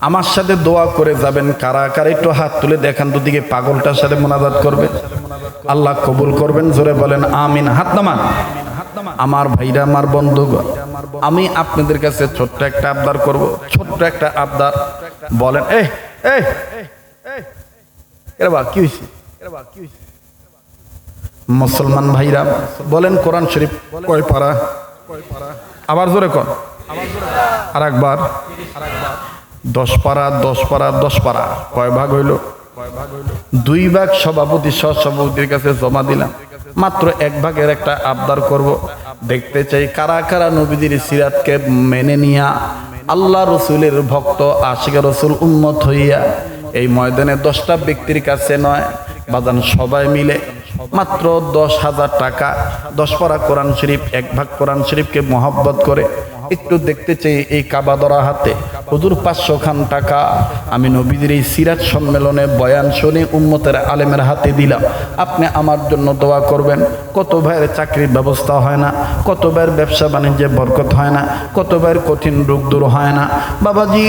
Speaker 1: আমার সাথে দোয়া করে যাবেন। কারা কারা একটু হাত তুলে দেখান তো দিকে, পাগলটার সাথে মোনাজাত করবেন, আল্লাহ কবুল করবেন। জোরে বলেন আমিন। হাত নামান। আমার ভাইরা, আমার বন্ধুগণ, আমি আপনাদের কাছে ছোট্ট একটা আবদার করব, ছোট্ট একটা আবদার। বলেন কি হয়েছে? মুসলমান ভাইরা বলেন, কোরআন শরীফ কয় পারা? আবার জোরে কর, আর একবার। 10 পারা, 10 পারা, 10 পারা। কয় ভাগ হইল? 2 ভাগ সভাপতি সহসভাপতির কাছে জমা দিলাম। মাত্র 1 ভাগের একটা আবদার করব। দেখতে চাই কারা কারা নবীজির সিরাতকে মেনে নিয়া আল্লাহ রসুলের ভক্ত, আশিক রসুল উম্মত হইয়া এই ময়দানে 10টা ব্যক্তির কাছে নয় বাদান, সবাই মিলে মাত্র 10,000 টাকা, 10 পারা কোরআন শরীফ, 1 ভাগ কোরআন শরীফকে মহব্বত করে একটু দেখতে চাই এই কাবা ধরা হাতে হুজুর 500 খান টাকা আমি নবীদের এই সিরাত সম্মেলনে বয়ান শুনে উম্মতের আলেমের হাতে দিলাম। আপনি আমার জন্য দোয়া করবেন। কত ভাইয়ের চাকরির ব্যবস্থা হয় না, কত ভাইয়ের ব্যবসা বাণিজ্যে বরকত হয় না, কত ভাইয়ের কঠিন রোগ দূর হয় না। বাবাজি,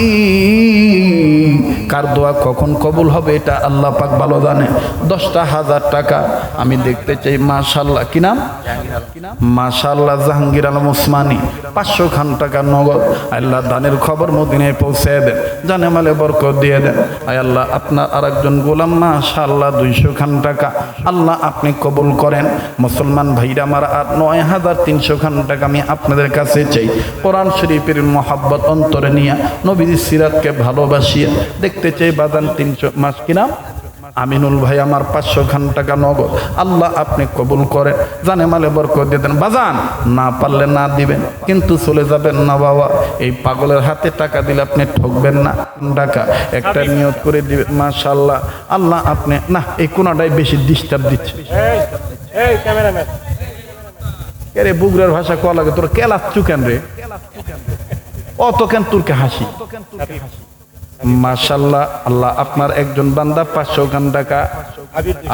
Speaker 1: কার দোয়া কখন কবুল হবে এটা আল্লাহ পাক ভালো জানে। 10,000 টাকা আমি দেখতে চাই। মাশাআল্লাহ, কি নাম? মাশাআল্লাহ, জাহাঙ্গীর আলম ওসমানী। 500 খান টাকা নগদ। আল্লাহ দানের খবর মদিনায় পৌঁছে দেন, জানে মালে বরকত দিয়ে দেন। আয় আল্লাহ, আপনার আরেকজন গোলাম মাশাআল্লাহ 200 খান টাকা আল্লাহ আপনি কবুল করেন। মুসলমান ভাইরা আমার, আর 9,300 খান টাকা আমি আপনাদের কাছে চাই। কোরআন শরীফের মহাব্বত অন্তরে নিয়ে নবীর সিরাতকে ভালোবাসিয়া দেখতে চাই বাদান 300 মাস। কি নাম? আমিনুল ভাই আমার 500 খান টাকা নগদ আল্লাহ আপনি কবুল করে, জানে মালে বরকত দিয়ে দেন। বাজান, না পারলে না দিবেন, কিন্তু চলে যাবেন না বাবা। এই পাগলের হাতে টাকা দিলে আপনি ঠকবেন না। টাকা একটা নিয়ত করে দিবেন। মাশাআল্লাহ, আল্লাহ আপনি না, এই কোনাটাই বেশি ডিস্টার্ব দিচ্ছে। রে বুগরার ভাষা কোয়া লাগে, তোর কেলাচ্ছু কেন রে? অত কেন তোরকে হাসি? মাশাআল্লাহ, আল্লাহ আপনার একজন বান্দা 500 খান টাকা,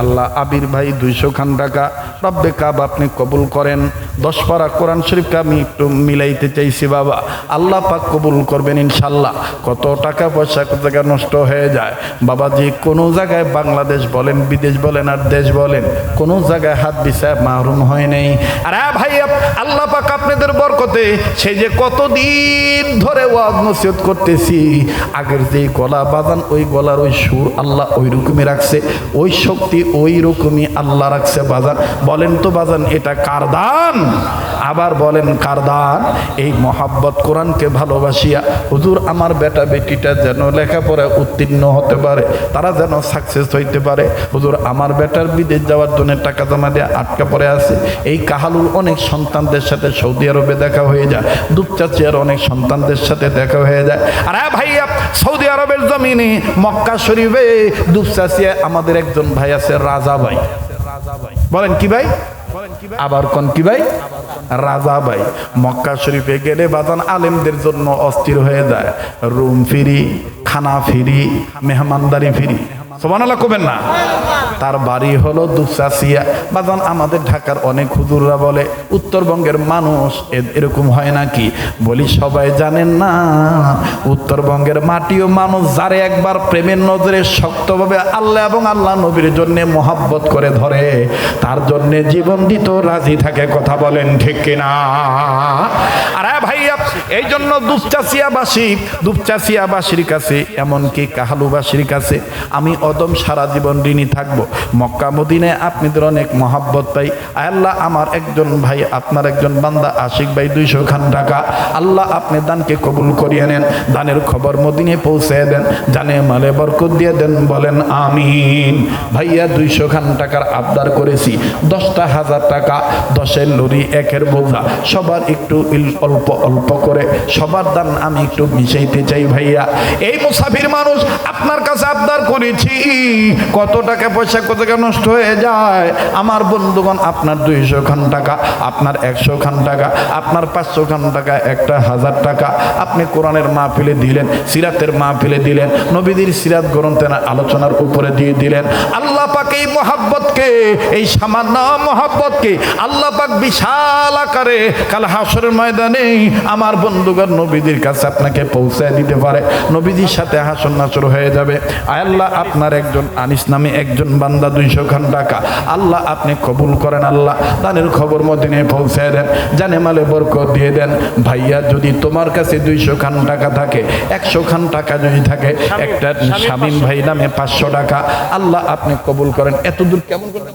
Speaker 1: আল্লাহ আবির ভাই 200 খান টাকা রব্বে কাব আপনি কবুল করেন। 10 পারা কোরআন শরীফকে আমি একটু মিলাইতে চাইছি বাবা, আল্লাহ পাক কবুল করবেন ইনশাল্লাহ। কত টাকা পয়সা কত জায়গায় নষ্ট হয়ে যায় বাবাজি। কোনো জায়গায় বাংলাদেশ বলেন, বিদেশ বলেন, আর দেশ বলেন, কোনো জায়গায় হাত বিছায় মাহরুম হয় নাই। আর ভাই, আল্লাহ পাক আপনাদের বরকতে সেই যে কতদিন ধরে ওয়াজ নসিহত করতেছি, আগের যে গলা বাজান, ওই গলার ওই সুর আল্লাহ ওই রকমই রাখছে, ওই শক্তি ওই রকমই আল্লাহ রাখছে বাজান। বলেন তো বাজান, এটা কার দান? আবার বলেন কার দান? এই মহাব্বত কোরআনকে ভালোবাসিয়া হুজুর আমার বেটা বেটিটা যেন লেখাপড়ায় উত্তীর্ণ হতে পারে, তারা যেন সাকসেস হইতে পারে। হুজুর আমার বেটার বিদেশ যাওয়ার জন্য টাকা জমা দিয়ে আটকা পড়ে আছে। এই কাহালুর অনেক সন্তানদের সাথে সৌদি আরবে দেখা হয়ে যায়, দুপচাচিয়ার অনেক সন্তানদের সাথে দেখা হয়ে যায়। আর ভাইয়া, সৌদি আরবের জমিনে মক্কা শরীফে দুপচাচিয়া আমাদের একজন ভাই আছে, রাজা ভাই। বলেন কি ভাই? আবার কোন কি ভাই? রাজা ভাই। মক্কা শরীফে গেলে বাজান আলেমদের জন্য অস্থির হয়ে যায়। রুম ফ্রি, খানা ফ্রি, মেহমানদারি ফ্রি। সুবহানাল্লাহ কবেন না? তার বাড়ি হলো দুপচাচিয়া বাজান। আমাদের ঢাকার অনেক হুজুররা বলে উত্তরবঙ্গের মানুষ এরকম হয় নাকি? বলি সবাই জানেন না, উত্তরবঙ্গের মাটিও মানুষ যারে একবার প্রেমের নজরে শক্তভাবে আল্লাহ এবং আল্লাহ নবীর জন্য মহাব্বত করে ধরে, তার জন্য জীবন দিত রাজি থাকে। কথা বলেন ঠিক কিনা? আরে ভাইয়া, এই জন্য দুপচাচিয়াবাসীর কাছে, এমনকি কাহালুবাসীর কাছে আমি অদম সারা জীবন ঋণী থাকবো। মক্কা মদিনায় আপনাদের অনেক মহাব্বত পাই। আল্লাহ আমার একজন ভাই, আপনার একজন বান্দা আশিক ভাই 200 খান টাকা, আল্লাহ আপনি দানকে কবুল করিয়ে নেন, দানের খবর মদিনায় পৌঁছে দেন, জানে মালে বরকত দিয়ে দেন, বলেন আমিন। ভাইয়া 200 খান টাকার আবদার করেছি, 10টা 1000 টাকা, 10-এর লরি 1-এর বোঝা, সবার একটু অল্প অল্প করে সবার দান আমি একটু মিশাইতে চাই ভাইয়া। এই মুসাফির মানুষ আপনার কাছে আবদার করেছি, কত টাকা পয়সা কোথায় নষ্ট হয়ে যায়। আমার বন্ধুগণ, আপনার 200 খান টাকা, আপনার 100 খান টাকা, আপনার 500 খান টাকা, একটা 1000 টাকা আপনি কোরআনের মাহফিলে দিলেন, সিরাতের মাহফিলে দিলেন, নবীদের সিরাত গ্রন্থের আলোচনার উপরে দিয়ে দিলেন। আল্লাহ পাক এই মহাব্বতকে, এই সামান্য মহাব্বতকে আল্লাহ পাক বিশাল আকারে কাল হাসরের ময়দানে আমার বন্ধুগণ নবীদের কাছে আপনাকে পৌঁছায় দিতে পারে, নবীদের সাথে হাসর নাসর হয়ে যাবে। আল্লাহ আপনার একজন আনিস নামে একজন বান্দা 200 খান টাকা, আল্লাহ আপনি কবুল করেন, আল্লাহ দানের খবর মদিনায় পৌঁছায় দেন, জানে মালে বরকত দিয়ে দেন। ভাইয়া যদি তোমার কাছে 200 খান টাকা থাকে, 100 খান টাকা যদি থাকে, একটা শামীম ভাই নামে 500 টাকা, আল্লাহ আপনি কবুল করেন। এত দূর কেমন করবেন?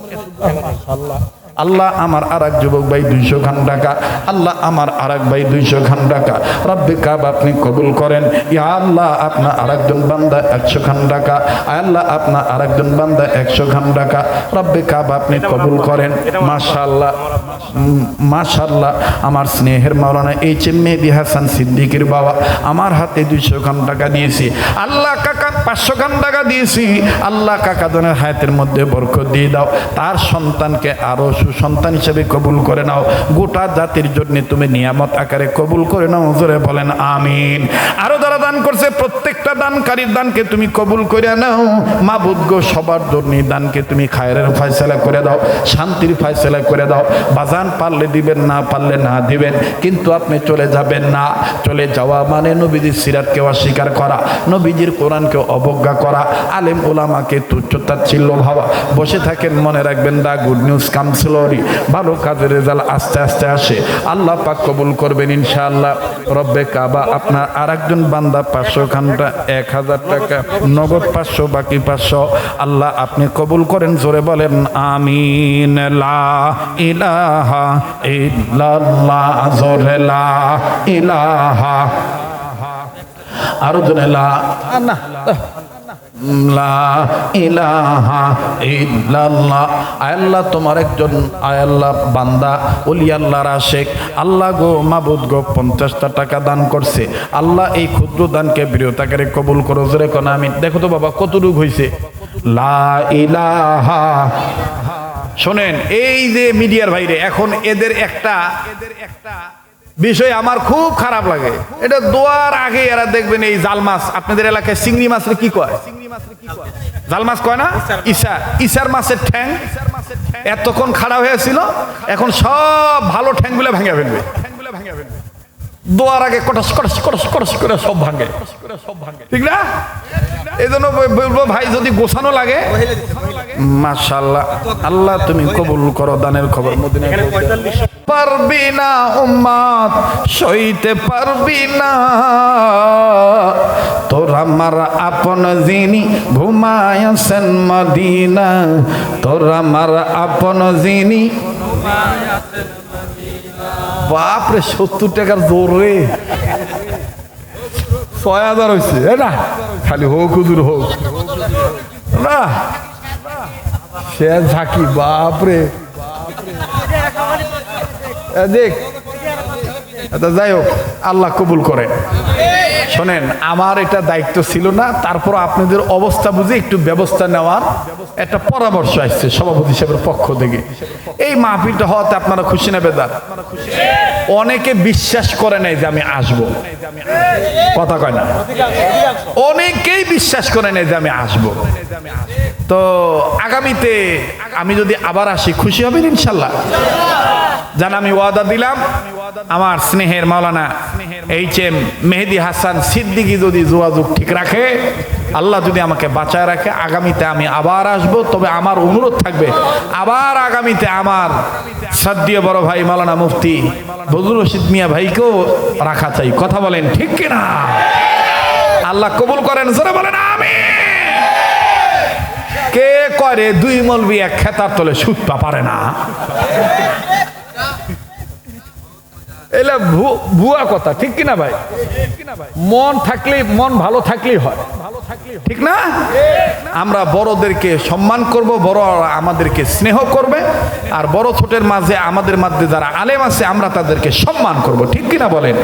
Speaker 1: মাশাআল্লাহ। আল্লাহ আমার আর এক যুবক ভাই 200 খান টাকা, আল্লাহ আমার আর এক ভাই 200 খান টাকা, রব্বে কাব আপনি কবুল করেন। ইয়া আল্লাহ আপনার আর একজন বান্দা 100 খান টাকা, আল্লাহ আপনার আর একজন বান্দা 100 খান টাকা, রব্বে কাব আপনি কবুল করেন। মাশাআল্লাহ মাশাআল্লাহ। আমার স্নেহের মাওলানা এইচ.এম. মেহেদী হাসান সিদ্দিকীর বাবা আমার হাতে 200 খান টাকা দিয়েছি, আল্লাহ কাকা 500 খান টাকা দিয়েছি, আল্লাহ কাকা জনের হায়াতের মধ্যে বরকত দিয়ে দাও, তার সন্তানকে আরো সন্তান হিসেবে কবুল করে নাও, গোটা জাতির জন্য তুমি নিয়ামত আকারে কবুল করে নাও, জোরে বলেন আমিন। আরো যারা দান করছে প্রত্যেকটা দানকারীর দানকে তুমি কবুল করে নাও, মাবুদ গো সবার জন্য দানকে তুমি খায়রের ফয়সালা করে দাও, শান্তির ফয়সালা করে দাও। বাজান পারলে দিবেন, না পারলে না দিবেন, কিন্তু আপনি চলে যাবেন না। চলে যাওয়া মানে নবীজির সিরাতকে অস্বীকার করা, নবীজির কোরআনকে অবজ্ঞা করা, আলেম ওলামাকে তুচ্ছ-তাচ্ছিল্য ভাবা। বসে থাকেন, মনে রাখবেন দা গুড নিউজ কামস স্লোলি, ভালো কাজের রেজাল্ট আস্তে আস্তে আসে, আল্লাহ পাক কবুল করবেন ইনশাআল্লাহ। রব্বে কাবা আপনার আর একজন বান্দা 500 খানটা 1000 টাকা নগদ 500, বাকি 500 আল্লাহ আপনি কবুল করেন, জোরে বলেন আমিন। লা ইলাহা ইল্লাল্লাহ, জোরে লা ইলাহা, আরো জোরে লা লা ইলাহা ইল্লাল্লাহ। আল্লাহ তোমার একজন আল্লাহ বান্দা ওলি আল্লাহর আশেক, আল্লাহ গো মাবুদ গো 50টা টাকা দান করছে, আল্লাহ এই ক্ষুদ্র দানকে বৃহতাকারে কবুল করো, জোরে কোন আমিন। দেখো তো বাবা কত রূপ হয়েছে, লা ইলাহা। শোনেন এই যে মিডিয়ার ভাইরে, এখন এদের একটা বিষয় আমার খুব খারাপ লাগে, এটা দোয়ার আগে এরা দেখবেন এই জাল মাছ, আপনাদের এলাকায় চিংড়ি মাছের কি কয়, জাল মাছ কয় না, ইসার মাছের ঠ্যাং এতক্ষণ খাড়া হয়েছিল, এখন সব ভালো ঠ্যাংগুলো ভেঙে ফেলবে, দোয়ার আগে কটস কটস কটস কটস করে সব ভাঙে, ঠিক না? এই জন্য বলবো ভাই যদি গোছানো লাগে, মাশাআল্লাহ, আল্লাহ তুমি কবুল করো দানের খবর মদিনায়। পারবি না উম্মত সইতে পারবি না, তোর আমার আপন যিনি ঘুমায়াছেন মদিনা, তোর আমার আপন যিনি। বাপরে 70 টাকার জোর রে, 6000 হয়েছে না, খালি হোক হুজুর হোক না, সে ঝাঁকি বাপরে দেখ। যাই হোক আল্লাহ কবুল করে। শোনেন আমার এটা দায়িত্ব ছিল না, তারপর আপনাদের অবস্থা বুঝে একটু ব্যবস্থা নেওয়ার একটা পরামর্শ আসছে সভাপতি সাহেবের পক্ষ থেকে। এই মাহফিলটা হওয়াতে আপনারা খুশি না বেদার? অনেকে বিশ্বাস করে নাই যে আমি আসবো, কথা কয় না, অনেকেই বিশ্বাস করে নাই যে আমি আসবো। তো আগামীতে আমি যদি আবার আসি খুশি হবেন ইনশাল্লাহ। জান আমি ওয়াদা দিলাম, আমার স্নেহের মাওলানা এইচ.এম. মেহেদী হাসান সিদ্দিকী যদি যোগাযোগ ঠিক রাখে, আল্লাহ যদি আমাকে বাঁচায় রাখে, আগামীতে আমি আবার আসব। তবে আমার অনুরোধ থাকবে, আবার আগামীতে আমার শ্রদ্ধেয় বড় ভাই মাওলানা মুফতি বজলুর রশিদ মিয়া ভাইকেও রাখা চাই, কথা বলেন ঠিক কিনা? আল্লাহ কবুল করেন, জোরে বলেন আমিন। কে করে দুই মলবি এক খেতার তলে ছুটতে পারে না। এলা ভুয়া কথা, ঠিক কিনা ভাই? মন থাকলে, মন ভালো থাকলেই হয়, ঠিক না? আমরা বড়দেরকে সম্মান করব, বড় আমাদেরকে স্নেহ করবে, আর বড় ছোটের মাঝে আমাদের মধ্যে যারা আলেম আছে আমরা তাদেরকে সম্মান করব, ঠিক কিনা বলেন?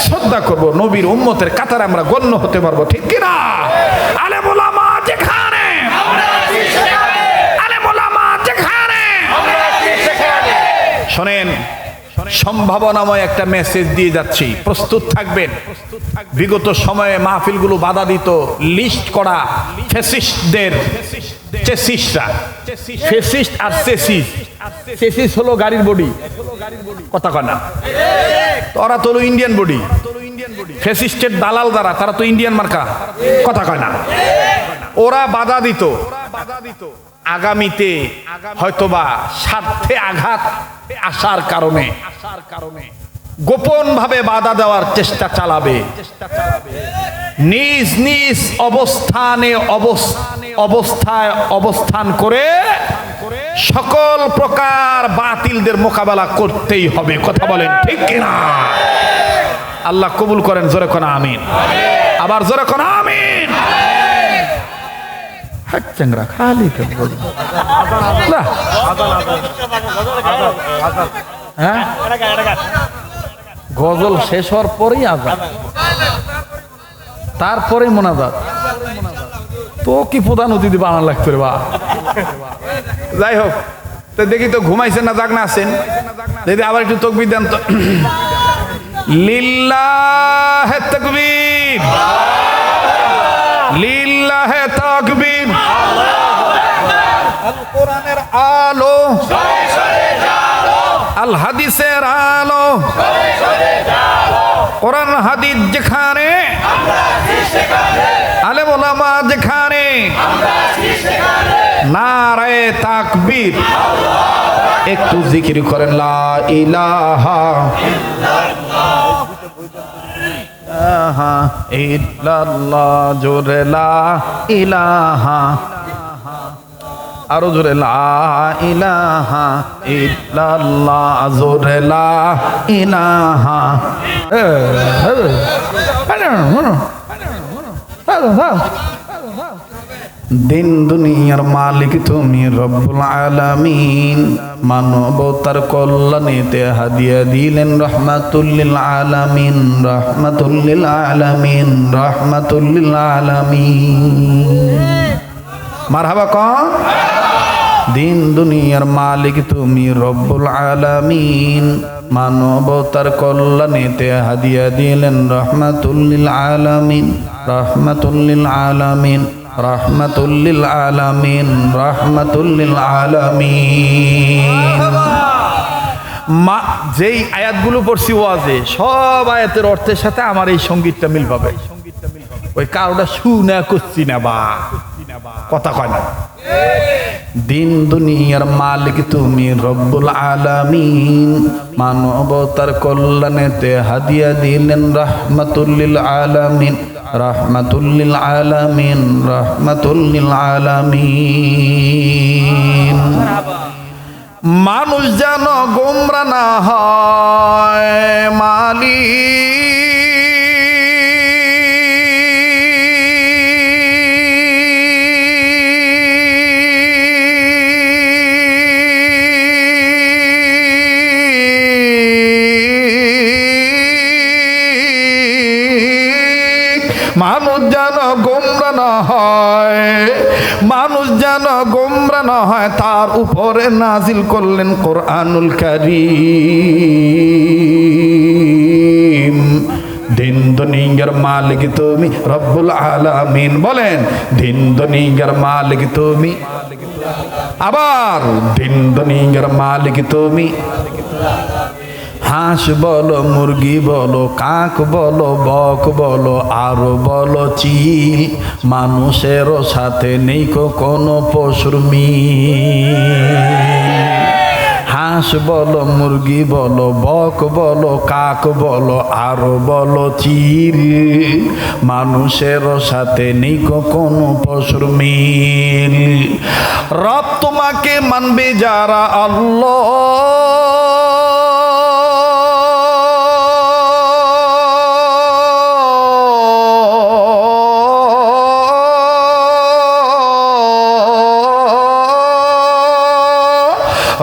Speaker 1: শ্রদ্ধা করব, নবীর উম্মতের কাতারে আমরা গণ্য হতে পারবো, ঠিক কিনা? আলেম ওলামা যেখানে, আলেম ওলামা যেখানে। শোনেন, সম্ভাবনাময় একটা মেসেজ দিয়ে যাচ্ছি, প্রস্তুত থাকবেন। বিগত সময়ে মাহফিলগুলো বাধা দিত লিস্ট করা ফ্যাসিস্টদের, চেসিস্টরা, ফ্যাসিস্ট আর চেসিস। চেসিস হলো গাড়ির বডি, কথা কয় না? ওরা তো হলো ইন্ডিয়ান বডি। ফ্যাসিস্টের দালাল যারা, তারা তো ইন্ডিয়ান মার্কা, কথা কয় না? ওরা বাধা দিত আগামীতে হয়তোবা স্বার্থে আঘাত আসার কারণে গোপন ভাবে বাধা দেওয়ার চেষ্টা চালাবে। নিজ নিজ অবস্থায় অবস্থান করে সকল প্রকার বাতিলদের মোকাবেলা করতেই হবে, কথা বলেন ঠিক কিনা? আল্লাহ কবুল করেন, জোরে কোন আমিন। আবার জোরে কোন আমিন। খালি গজল শেষ হওয়ার পরেই আজান, তারপরে মোনাজাত। তো কি প্রধান অতিথি বানান লাগতো রে বা। যাই হোক, তো দেখি তো ঘুমাইছেন না জাগনা আছেন, যদি আবার একটু তাকবীর দেন তো। লিল্লাহে তাকবীর, লিল্লাহে তাকবীর। আল কোরআনের আলো, আল হাদিসের আলো, কোরআন হাদিস যেখানে, আলেম ওলামা যেখানে, নারে তাকবীর। একটু জিকির করেন লা ইলাহা ইল্লাল্লাহ, জোরে লা ইলাহা, আরো জোরে লা ইলাহা ইল্লাল্লাহ, জোরে লা ইলাহা। দিন দুনিয়ার মালিক তুমি রব্বুল আলামিন, মানবতার কল্যাণেতে হাদিয়া দিলেন রহমাতুল লিল আলামিন, রহমাতুল লিল আলামিন, রহমাতুল লিল আলামিন। মারহাবা কন। দিন দুনিয়ার মালিক তুমি রব্বুল আলামিন, মানবতার কল্যাণেতে হাদিয়া দিলেন রহমাতুল লিল আলামিন, রহমাতুল লিল আলামিন, রহমাতুল লিল আলামিন, রহমাতুল লিল আলামিন। যেই আয়াতগুলো পড়ছি ওয়াজে, সব আয়াতের অর্থের সাথে আমার এই সঙ্গীতটা মিল পাবে। ওই কারোটা শুনা করছি না বা, কথা কয় না। দিন দুনিয়ার মালিক তুমি রব্বুল আলামিন, মানবতার কল্যাণেতে হাদিয়া দিলেন রহমাতুল লিল আলামিন, রহমাতুল লিল আলামিন, রহমাতুল লিল আলামিন। মানুষ যেন গোমরা না হয় মালিক, মানুষ যেন গোমরা না হয়, মানুষ যেন গোমরা না হয়, তার উপরে নাজিল করলেন কোরআনুল কারীম। দিন দুনিয়ার মালিক তুমি রব্বুল আলামিন, বলেন দিন দুনিয়ার মালিক তুমি, আবার দিন দুনিয়ার মালিক তুমি। হাঁস বলো, মুরগি বলো, কাক বলো, বক বলো, আরো বলো চিল, মানুষেরও সাথে নেই কোনো পশুর মিল। হাঁস বলো, মুরগি বলো, বক বলো, কাক বলো, আরো বলো চিল, মানুষের সাথে নেই কোনো পশুর মিল। রব তোমাকে মানবে যারা আল্লাহ,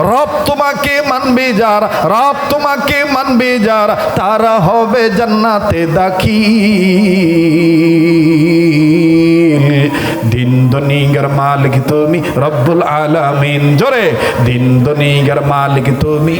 Speaker 1: রব তোমাকে মানবে যারা, রব তোমাকে মানবে যারা, তারা হবে জান্নাতে দাখিল। দিন দুনিয়ার মালিক তুমি রব্বুল আলামিন, জোরে দিন দুনিয়ার মালিক তুমি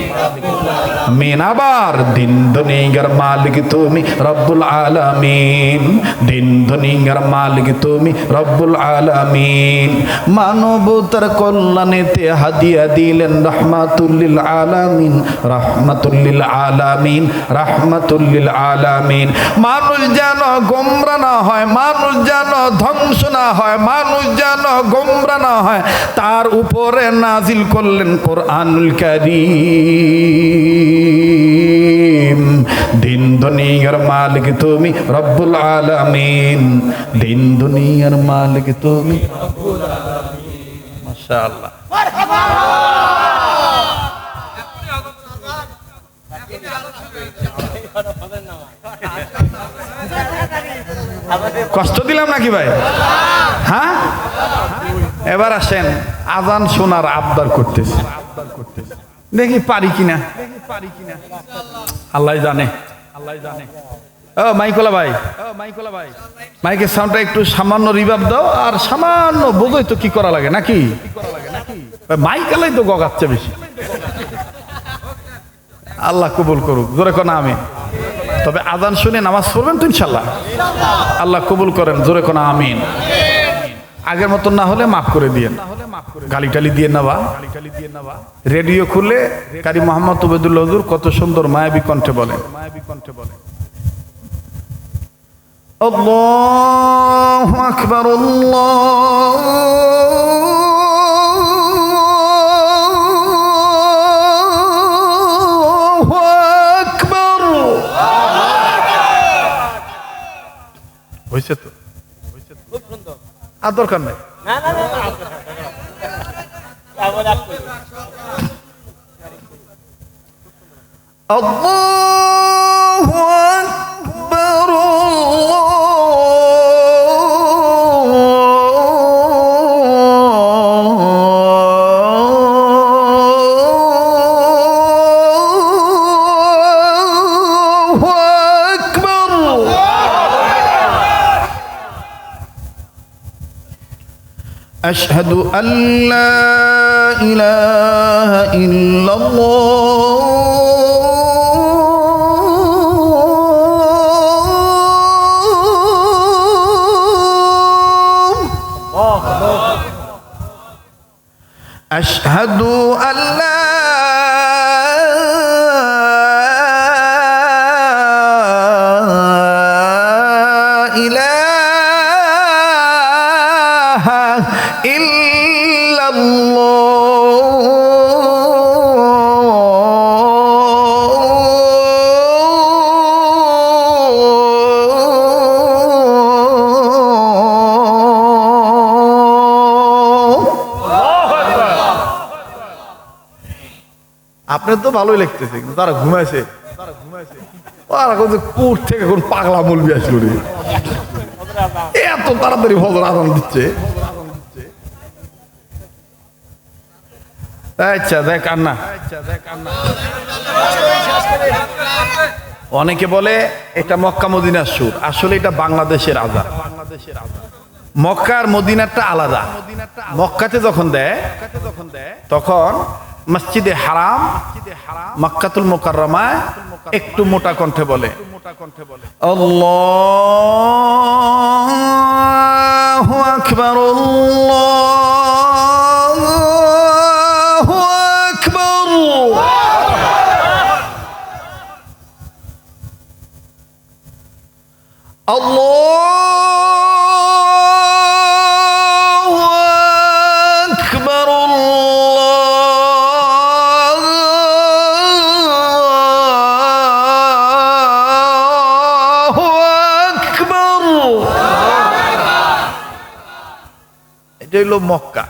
Speaker 1: আমিন। আবার দিন দুনিয়ার মালিক তুমি রব্বুল আলামিন, দিন দুনিয়ার মালিক তুমি রব্বুল আলামিন। মানবতার কল্যাণেতে হাদিয়া দিলেন রহমাতুল্লিল আলামিন, রহমাতুল্লিল আলামিন, রহমাতুল্লিল আলামিন। মানুষ যেন গোমরা না হয়, মানুষ যেন ধ্বংস না হয়, মানুষ যেন গোমরা না হয়, তার উপরে নাজিল করলেন কোরআনুল কারীম। দিন দুনিয়ার মালিক তুমি রব্বুল আলামিন, দিন দুনিয়ার মালিক তুমি রব্বুল আলামিন। মাশাআল্লাহ। কষ্ট দিলাম নাকি ভাই? হ্যাঁ, এবার আসেন আজান শোনার আবদার করতেছি, দেখি পারি কিনা, আল্লাহ জানে, আল্লাহ জানে। ও মাইকলা ভাই, মাইকের সাউন্ডটা একটু সামান্য রিভাব দাও, আর সামান্য বোঝোই তো কি করা লাগে নাকি? মাইকালাই তো গগাচ্ছে বেশি। আল্লাহ কবুল করুক, জোরে কোন আমিন। তবে আজান শুনে নামাজ পড়বেন তো ইনশাল্লাহ, আল্লাহ কবুল করেন, জোরে কোন আমিন। আগের মতন না হলে মাফ করে দিয়েন, গালি টালি দিয়ে নেবা। রেডিও খুলে কারি মোহাম্মদ উবেদুল্লাহ হুজুর কত সুন্দর মায়াবী কণ্ঠে বলেন, আল্লাহু আকবার, আল্লাহু আকবার। হয়েছে তো, আর দরকার নাই। আল্লাহু আকবার, আল্লাহু আকবার। আশহাদু আল্লা ইলাহা ইল্লাল্লাহ, আশহাদু আল্লা ইলাহা আপনার তো ভালোই লাগতেছে, কিন্তু তারা ঘুমাইছে, তারা কোর্ট থেকে কোন পাগলা বলবি আসলো রে, এত তাড়াতাড়ি ফজর আজান দিচ্ছে। আচ্ছা দেখ আন্না, অনেকে বলে এটা মক্কা মদিনার সুর, আসলে এটা বাংলাদেশের আজান। মক্কা আর মদিনারটা আলাদা। মক্কাতে যখন দেয় তখন মসজিদে হারাম, মক্কাতুল মুকাররমায় একটু মোটা কণ্ঠে বলে আল্লাহু আকবার, আল্লাহু আকবার। আল্লাহু আকবার, আল্লাহু এটা হলো মক্কা।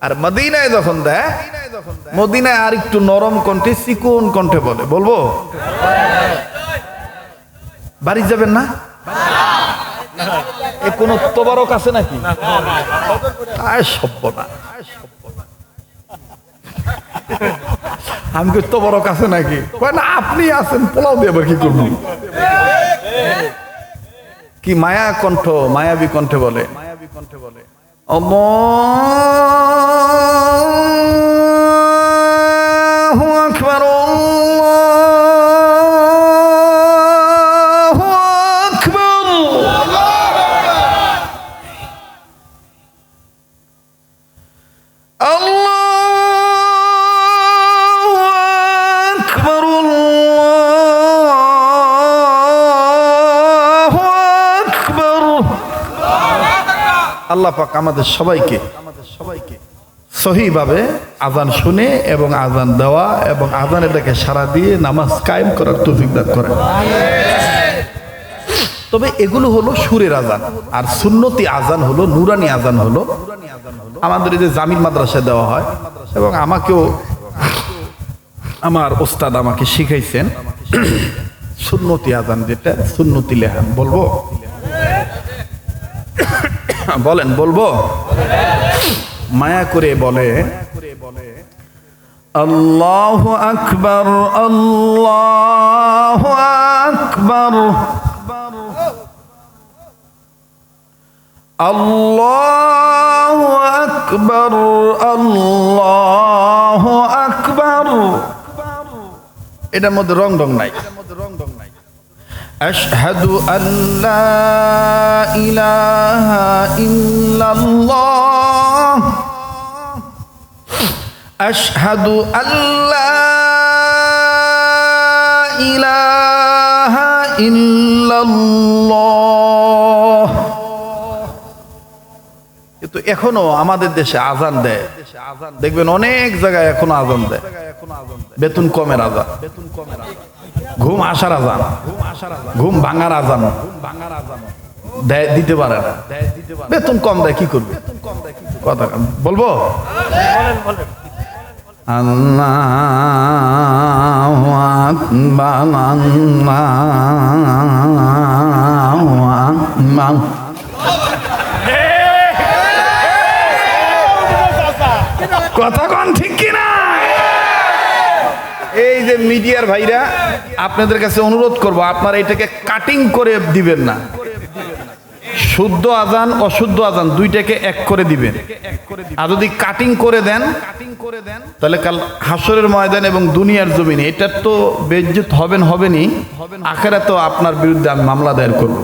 Speaker 1: আর মদিনায় যখন দেয়, মদিনায় আর একটু নরম কণ্ঠে চিকন কণ্ঠে বলে, বলবো বাড়ি যাবেন না? এ কোন তোবারক আছে নাকি? সভ্য না, আমি তোবারক আছে নাকি? না, আপনি আছেন, পোলাও দিয়ে আবার কি করবো? কি মায়া কণ্ঠ, মায়াবী কণ্ঠে বলে, আল্লাহু আকবার, আল্লাহু আকবার, আল্লাহু আকবার, আল্লাহু আকবার। আল্লাহ পাক আমাদের সবাইকে সহিভাবে আজান শুনে এবং আজান দেওয়া এবং আজানের ডাকে সাড়া দিয়ে নামাজ কায়েম করার তৌফিক দান করেন। তবে এগুলো হলো সুরের আজান, আর সুন্নতি আজান হলো, নুরানি আজান হলো আমাদের এই যে জামিল মাদ্রাসায় দেওয়া হয়, এবং আমাকেও আমার ওস্তাদ আমাকে শিখাইছেন সুন্নতি আজান, যেটা সুন্নতি লেহান। বলবো? বলেন, বলবো? মায়া করে বলে, আল্লাহু আকবার, আল্লাহু আকবার, আল্লাহু আকবার, আল্লাহু আকবার। এটার মধ্যে রং ঢং নাই। আশহাদু আল্লা ইলাহা ইল্লাল্লাহ, আশহাদু আল্লা ইলাহা ইল্লাল্লাহ। কিন্তু এখনো আমাদের দেশে আজান দেয়, দেখবেন অনেক জায়গায় এখনো আজান দেয়, বেতন কমের আজান, ঘুম আসার আজান, ঘুম ভাঙার আজান দিতে পারে না। বেতন কম দেয়, কি করবে? কথা বলবো? আল্লাহু আকবার, আল্লাহু আকবার। কথা কোন ঠিক কিনা? এই যে মিডিয়ার ভাইরা, আপনাদের কাছে অনুরোধ করব, আপনারা এটাকে কাটিং করে দিবেন না। শুদ্ধ আজান, অশুদ্ধ আজান দুইটাকে এক করে দিবেন। আর যদি কাটিং করে দেন, তাহলে কাল হাসরের ময়দান এবং দুনিয়ার জমিনে এটার তো বেইজ্জত হবেনই, আখিরাতেও আপনার বিরুদ্ধে আমি মামলা দায়ের করব।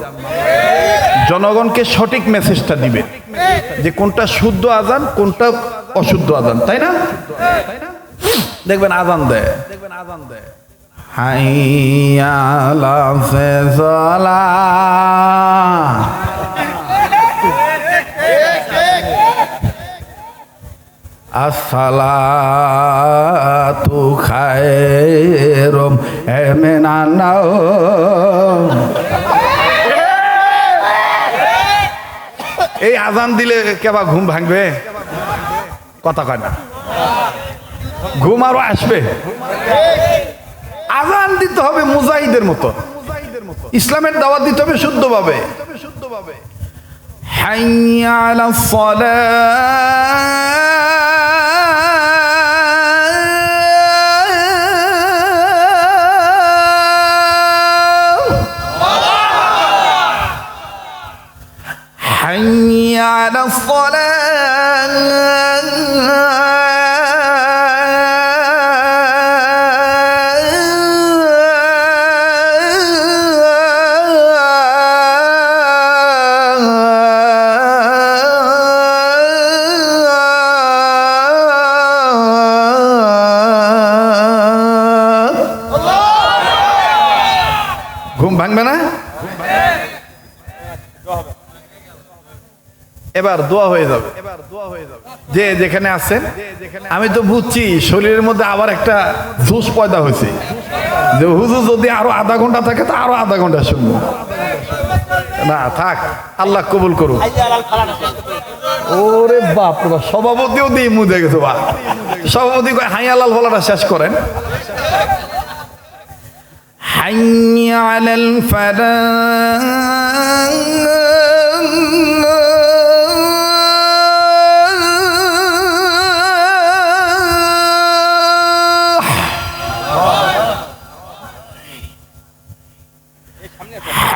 Speaker 1: জনগণকে সঠিক মেসেজটা দিবেন যে কোনটা শুদ্ধ আজান, কোনটা অশুদ্ধ আজান, তাই না? দেখবেন আজান দেয়, হাইয়া আলা সালাহ, আসসালাতু খায়রুম মিনান নাওম। এই আজান দিলে কেবা ঘুম ভাঙবে? কথা কয় না, ঘুম আরো আসবে। আজান দিতে হবে মুজাহিদের মতো, ইসলামের দাওয়াত দিতে হবে শুদ্ধভাবে। হাইয়া আলাস সালাহ, হাইয়া আলাস সালাহ, ঘুম ভাঙবে না? এবার দোয়া হয়ে যাবে। যে যেখানে আছেন, আমি তো বুঝছি শরীরের মধ্যে আবার একটা জোশ পয়দা হয়েছে যে হুজুর যদি আরো আধা ঘন্টা থাকে তো আরো আধা ঘন্টা শুনবো। না থাক, আল্লাহ কবুল করুন। ওরে বাপ রে বাপ, সভাপতিও দিয়ে মুদে গেছে বা সভাপতি কয় হাই আলাল বলাটা শেষ করেন। হাইয়া আলাল ফালাহ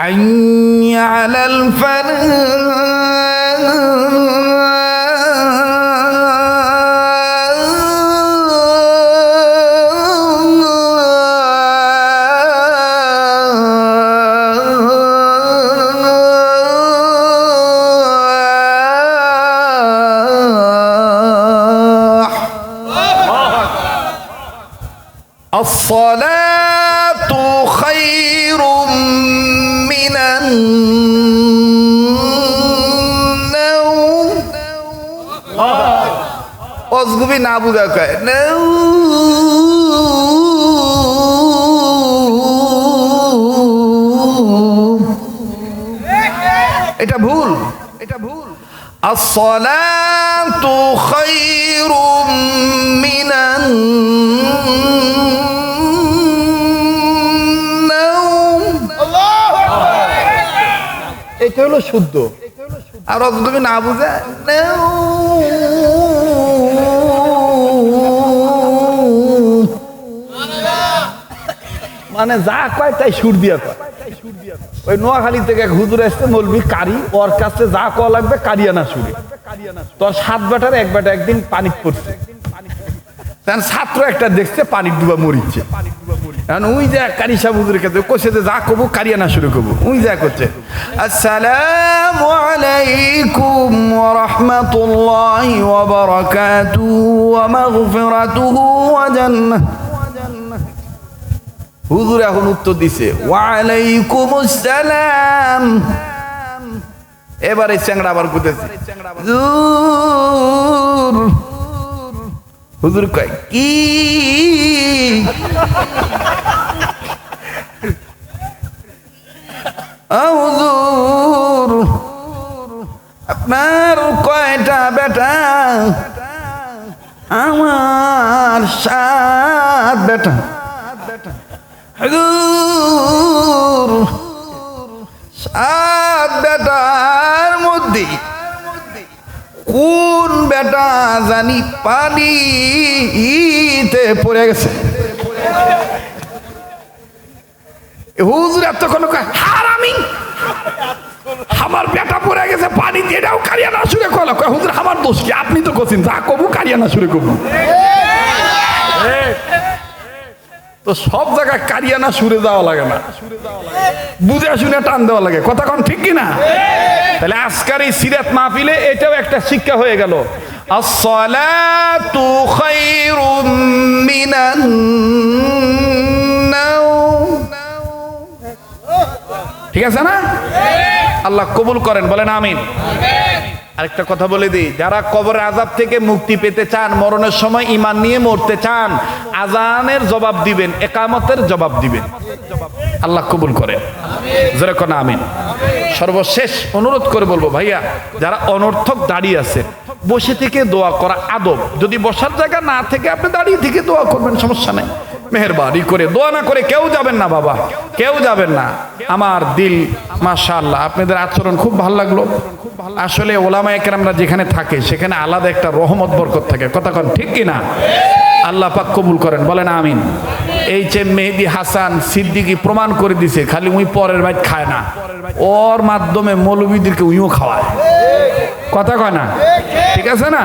Speaker 1: حي على الفلاح الصلاة خير من النوم অজগুবি না বুঝা কয় এটা ভুল, এটা ভুল। আসসালাতু খায়রুম মিনান এটা হলো শুদ্ধ। আর তুমি না বুঝে মানে যা কয় তাই সুর দিয়া কয়। ওই নোয়াখালী থেকে এক হুজুর আসছে মৌলভী কারি, ওর কাছে যা কওয়া লাগবে কারিয়ানা সুরে। তোর 7 বেটার এক বেটা একদিন পানি পড়ছে, ছাত্র একটা দেখছে পানি ডুবা মরিচ্ছে। এখন ওই যে কারি সাহেব হুজুরের কাছে কইছে যে যা কবু কারিয়ানা শুরু করবো, ওই যা করছে আসসালামু আলাইকুম ওয়া রাহমাতুল্লাহি ওয়া বারাকাতুহু ওয়া মাগফিরাতুহু ওয়া জান্নাহ। হুজুর এখন উত্তর দিছে ওয়া আলাইকুমুস সালাম। এবারে চ্যাংড়া আবার কইতেছে হুজুর কয় কি হুজুর আপনার কয়টা বেটা? আমার 7 বেটা। হুজুর 7 বেটার মধ্যে কোন বেটা জানি পানিতে পড়ে গেছে। হুজুর এতক্ষণ হারামি আমার বেটা পড়ে গেছে পানিতে, এটাও কারিয়ানা সুরে কলা। হুজুর আমার দোষ কি? আপনি তো করছেন যা কবু কারিয়ানা সুরে কবু। তো সব জায়গায় কারিয়ানা সুরে যাওয়া লাগে না, বুঝে শুনে টান দেওয়া লাগে। কথা কোন ঠিক কিনা? তাহলে আজকের এই সিরাত মাহফিলে এটাও একটা শিক্ষা হয়ে গেল। আসসালাতু খায়রুম মিনান নাওম। ঠিক আছে না? আল্লাহ কবুল করেন, বলেন আমিন। আরেকটা কথা বলে দিই, যারা কবরের আযাব থেকে মুক্তি পেতে চান, মরণের সময় ঈমান নিয়ে মরতে চান, আযানের জবাব দিবেন, ইকামতের জবাব দিবেন। আল্লাহ কবুল করেন, জোরে কোন আমিন। সর্বশেষ অনুরোধ করে বলবো ভাইয়া, যারা অনর্থক দাঁড়িয়ে আছেন, বসে থেকে দোয়া করা আদব। যদি বসার জায়গা না থেকে আপনি দাঁড়িয়ে থেকে দোয়া করবেন, সমস্যা নেই। মেহেরবানি করে দোয়া না করে কেউ যাবেন না বাবা, কেউ যাবেন না। আমার দিল মাশাআল্লাহ, আপনাদের আচরণ খুব ভালো লাগলো। আসলে ওলামায়ে কেরামরা যেখানে থাকে সেখানে আলাদা একটা রহমত বরকত থাকে। কথা কোন ঠিক কিনা? আল্লাহ পাক কবুল করেন, বলেন আমিন। এই যে মেহেদি হাসান সিদ্দিকী প্রমাণ করে দিছে, খালি উই পরের বাইত খায় না, ওর মাধ্যমে মৌলবীদেরকে উইও খাওয়ায়। কথা কয় না? ঠিক আছে না?